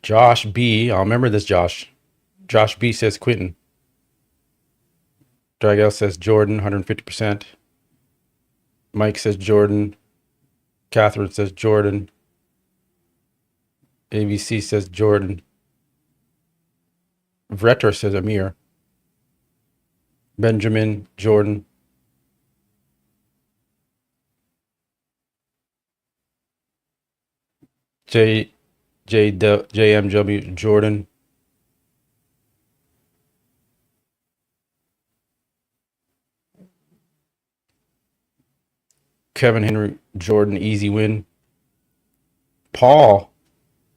Josh B. I'll remember this, Josh. Josh B says Quentin. Dragel says Jordan, 150%. Mike says Jordan. Catherine says Jordan. ABC says Jordan. Vretor says Amir. Benjamin, Jordan. JMW, Jordan. Kevin Henry, Jordan, easy win. Paul,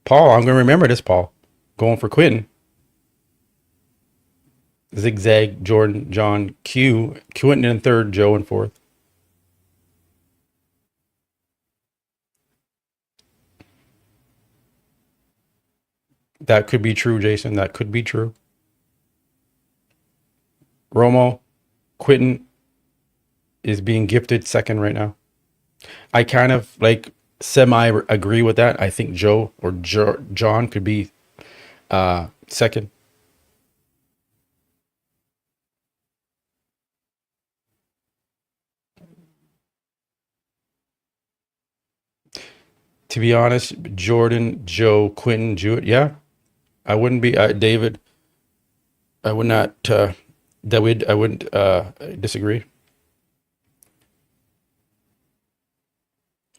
I'm going to remember this, Paul. Going for Quentin. Zigzag, Jordan, John, Q. Quentin in third, Joe in fourth. That could be true, Jason. That could be true. Romo, Quentin is being gifted second right now. I kind of like semi agree with that. I think Joe or John could be second. To be honest, Jordan, Joe, Quentin, Jewett, yeah. I wouldn't be David. I would not David, I wouldn't disagree.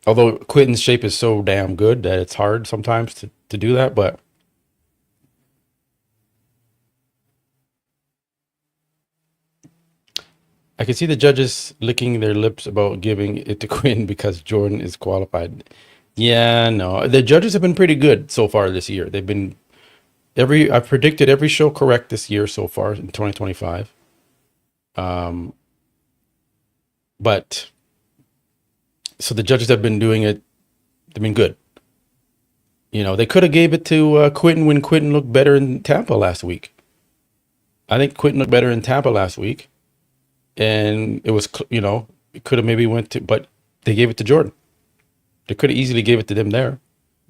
Although Quentin's shape is so damn good that it's hard sometimes to do that, but I can see the judges licking their lips about giving it to Quentin because Jordan is qualified. Yeah, no. The judges have been pretty good so far this year. They've been I've predicted every show correct this year so far in 2025. But so the judges have been doing it. They've been good. You know, they could have gave it to Quentin when Quentin looked better in Tampa last week. I think Quentin looked better in Tampa last week, and it was, it could have maybe went to, but they gave it to Jordan. They could have easily gave it to them there.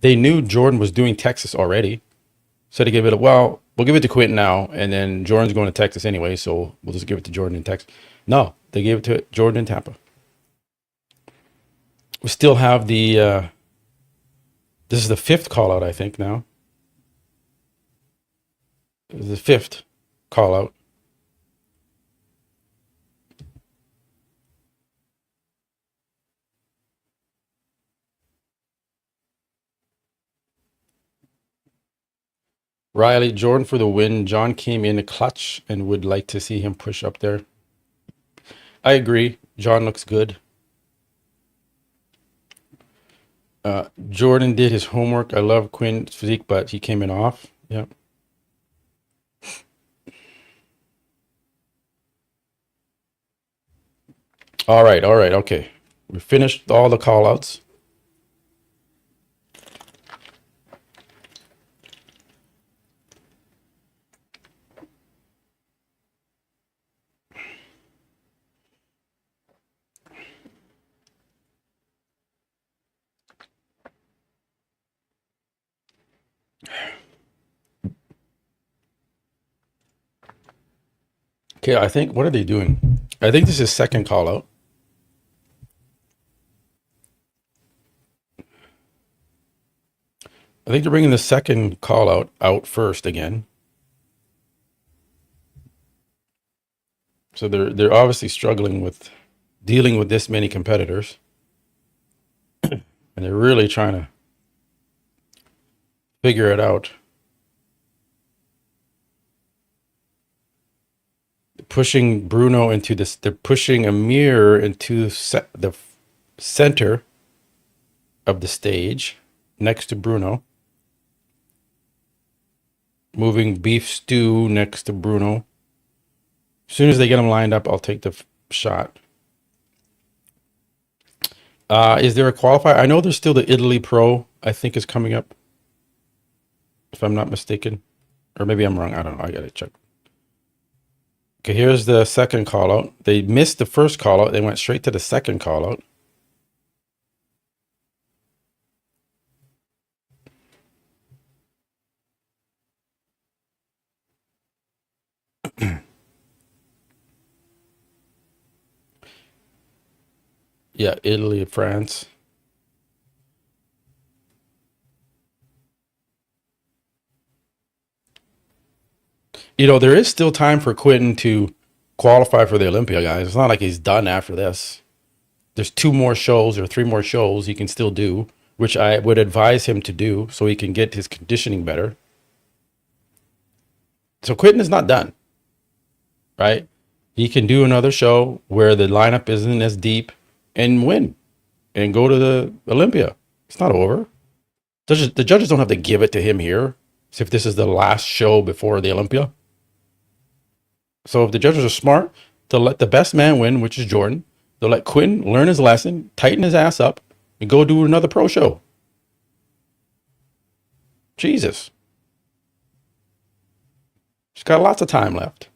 They knew Jordan was doing Texas already, so they gave it. We'll give it to Quentin now, and then Jordan's going to Texas anyway, so we'll just give it to Jordan in Texas. No, they gave it to Jordan in Tampa. We still have the. This is the fifth call out, I think, now. This is the fifth call out. Riley, Jordan for the win. John came in a clutch and would like to see him push up there. I agree. John looks good. Jordan did his homework. I love Quinn's physique, but he came in off. Yeah. All right. Okay. We finished all the call outs. Okay, I think, what are they doing? I think this is second call out. I think they're bringing the second call out first again. So they're obviously struggling with dealing with this many competitors, and they're really trying to figure it out. They're pushing Bruno into this. They're pushing Amir into the center of the stage next to Bruno. Moving Beef Stew next to Bruno. As soon as they get them lined up, I'll take the shot. Is there a qualifier? I know there's still the Italy Pro, I think, is coming up, if I'm not mistaken. Or maybe I'm wrong. I don't know. I got to check. Okay, here's the second call out. They missed the first call out. They went straight to the second call out. Yeah, Italy, France. You know, there is still time for Quentin to qualify for the Olympia, guys. It's not like he's done after this. There's 2 more shows or 3 more shows he can still do, which I would advise him to do so he can get his conditioning better. So Quentin is not done, right? He can do another show where the lineup isn't as deep and win and go to the Olympia. It's not over. The judges don't have to give it to him here. So if this is the last show before the Olympia. So if the judges are smart, they'll let the best man win, which is Jordan. They'll let Quinn learn his lesson, tighten his ass up, and go do another pro show. Jesus. She's got lots of time left.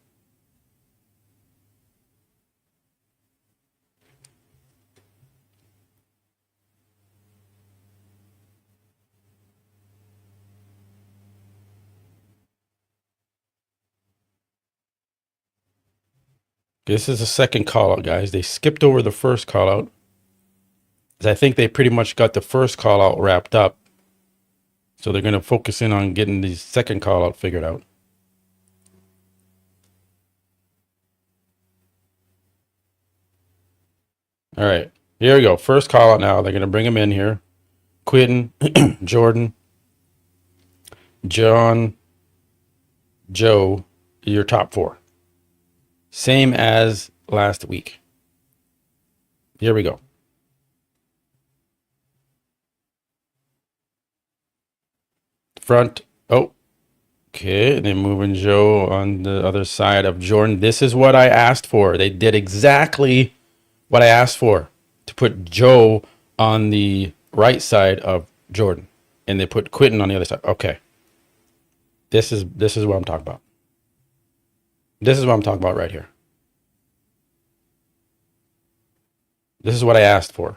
This is the second call out, guys. They skipped over the first call out. I think they pretty much got the first call out wrapped up. So they're going to focus in on getting the second call out figured out. All right, here we go. First call out now. They're going to bring him in here. Quentin, Jordan, John, Joe, your top 4. Same as last week. Here we go. Front. Oh, okay. And then moving Joe on the other side of Jordan. This is what I asked for. They did exactly what I asked for, to put Joe on the right side of Jordan. And they put Quentin on the other side. Okay. This is what I'm talking about. This is what I'm talking about right here. This is what I asked for.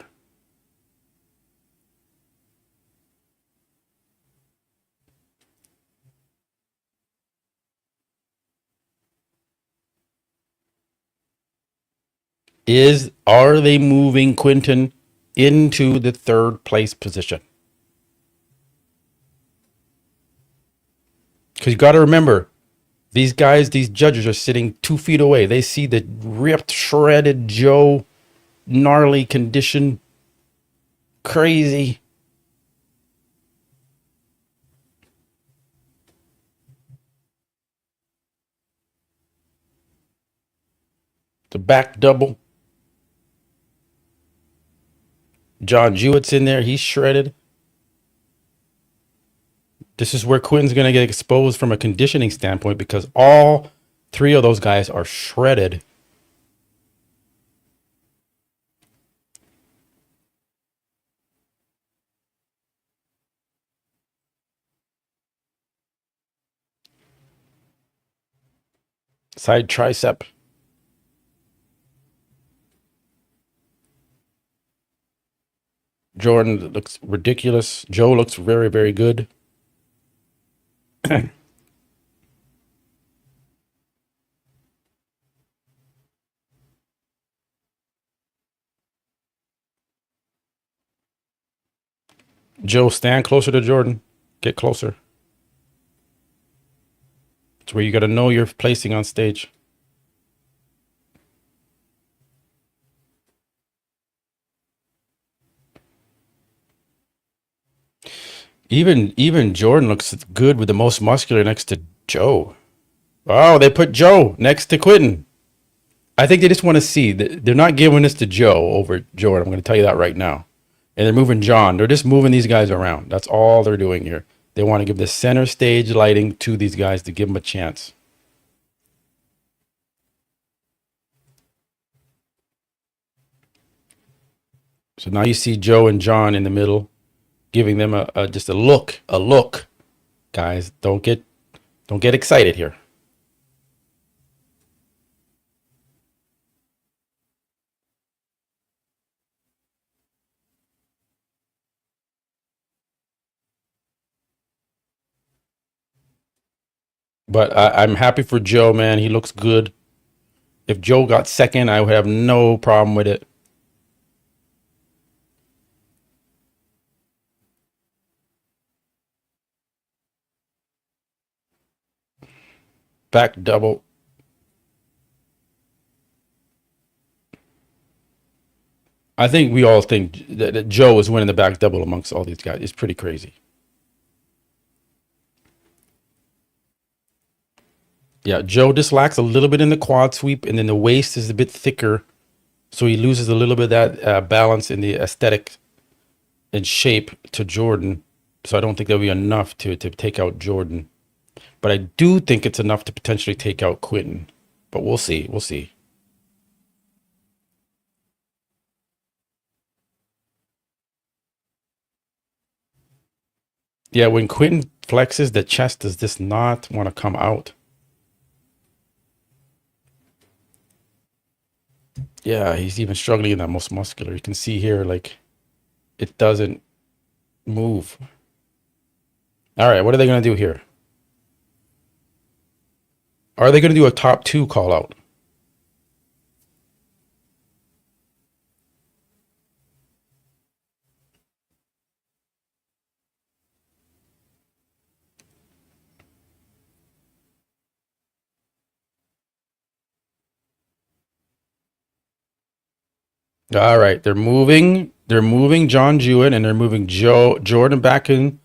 Are they moving Quentin into the 3rd place position? Because you got to remember, these guys, these judges are sitting 2 feet away. They see the ripped, shredded Joe, gnarly condition, crazy. The back double. John Jewett's in there. He's shredded. This is where Quentin's going to get exposed from a conditioning standpoint, because all 3 of those guys are shredded. Side tricep. Jordan looks ridiculous. Joe looks very, very good. Joe, stand closer to Jordan. Get closer. It's where you got to know your placing on stage. Even Jordan looks good with the most muscular next to Joe. Oh, they put Joe next to Quentin. I think they just want to see that they're not giving this to Joe over Jordan. I'm going to tell you that right now. And they're moving John. They're just moving these guys around. That's all they're doing here. They want to give the center stage lighting to these guys to give them a chance. So now you see Joe and John in the middle, giving them just a look. Guys, don't get excited here. But I'm happy for Joe, man. He looks good. If Joe got second, I would have no problem with it. Back double. I think we all think that Joe is winning the back double amongst all these guys. It's pretty crazy. Yeah, Joe just lacks a little bit in the quad sweep, and then the waist is a bit thicker, so he loses a little bit of that balance in the aesthetic and shape to Jordan. So I don't think that'll be enough to take out Jordan. But I do think it's enough to potentially take out Quentin. But we'll see. We'll see. Yeah, when Quentin flexes, the chest does just not want to come out. Yeah, he's even struggling in that most muscular. You can see here, like, it doesn't move. All right, what are they going to do here? Are they going to do a top two call out? All right, they're moving John Jewett, and they're moving Jordan back into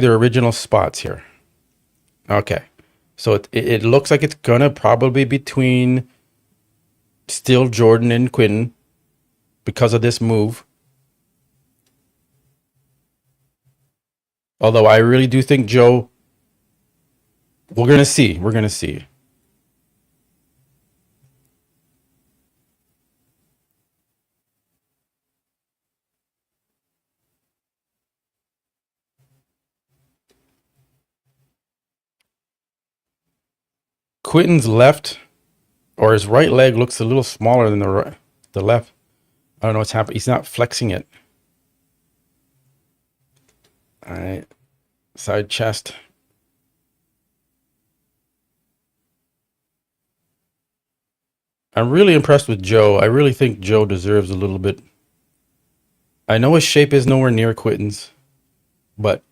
their original spots here. Okay. So it looks like it's gonna probably be between still Jordan and Quentin because of this move. Although I really do think Joe, we're gonna see. We're gonna see. Quentin's left or his right leg looks a little smaller than the left. I don't know what's happening. He's not flexing it. All right. Side chest. I'm really impressed with Joe. I really think Joe deserves a little bit. I know his shape is nowhere near Quentin's, but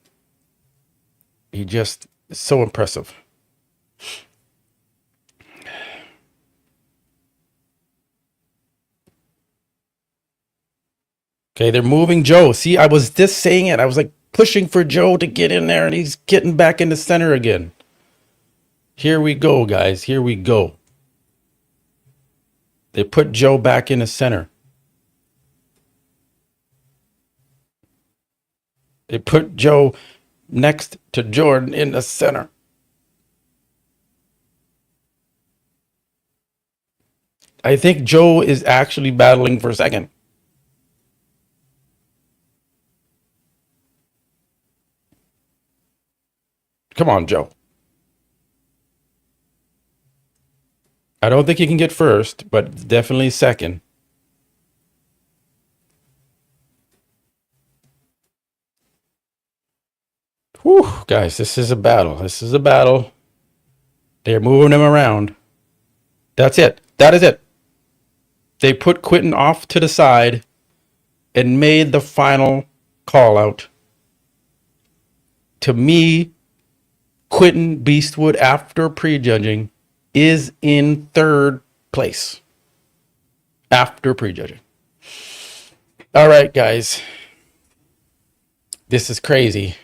he just is so impressive. Okay, they're moving Joe. See, I was just saying it. I was like pushing for Joe to get in there, and he's getting back in the center again. Here we go, guys. Here we go. They put Joe back in the center. They put Joe next to Jordan in the center. I think Joe is actually battling for second. Come on, Joe. I don't think he can get first, but definitely second. Whew, guys, this is a battle. This is a battle. They're moving him around. That's it. That is it. They put Quentin off to the side and made the final call out. To me, Quentin Beastwood, after prejudging, is in third place. After prejudging. All right, guys. This is crazy.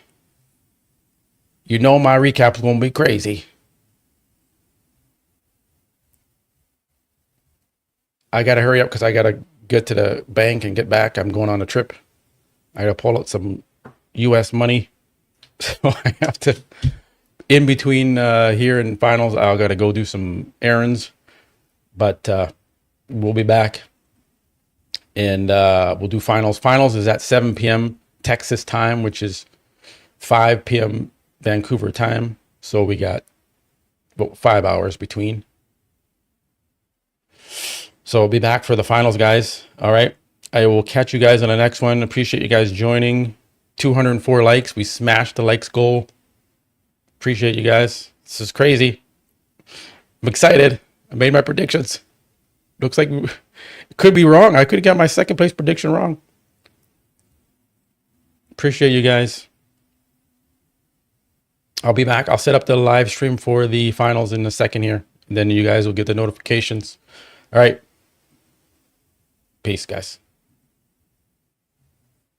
You know my recap is going to be crazy. I got to hurry up because I got to get to the bank and get back. I'm going on a trip. I got to pull out some U.S. money. So I have to, in between here and finals, I got to go do some errands. But we'll be back. And we'll do finals. Finals is at 7 p.m. Texas time, which is 5 p.m. Vancouver time. So we got about 5 hours between. So I'll be back for the finals, guys. All right. I will catch you guys on the next one. Appreciate you guys joining. 204 likes. We smashed the likes goal. Appreciate you guys. This is crazy. I'm excited. I made my predictions. Looks like it could be wrong. I could have got my second place prediction wrong. Appreciate you guys. I'll be back. I'll set up the live stream for the finals in a second here. And then you guys will get the notifications. All right. Peace, guys.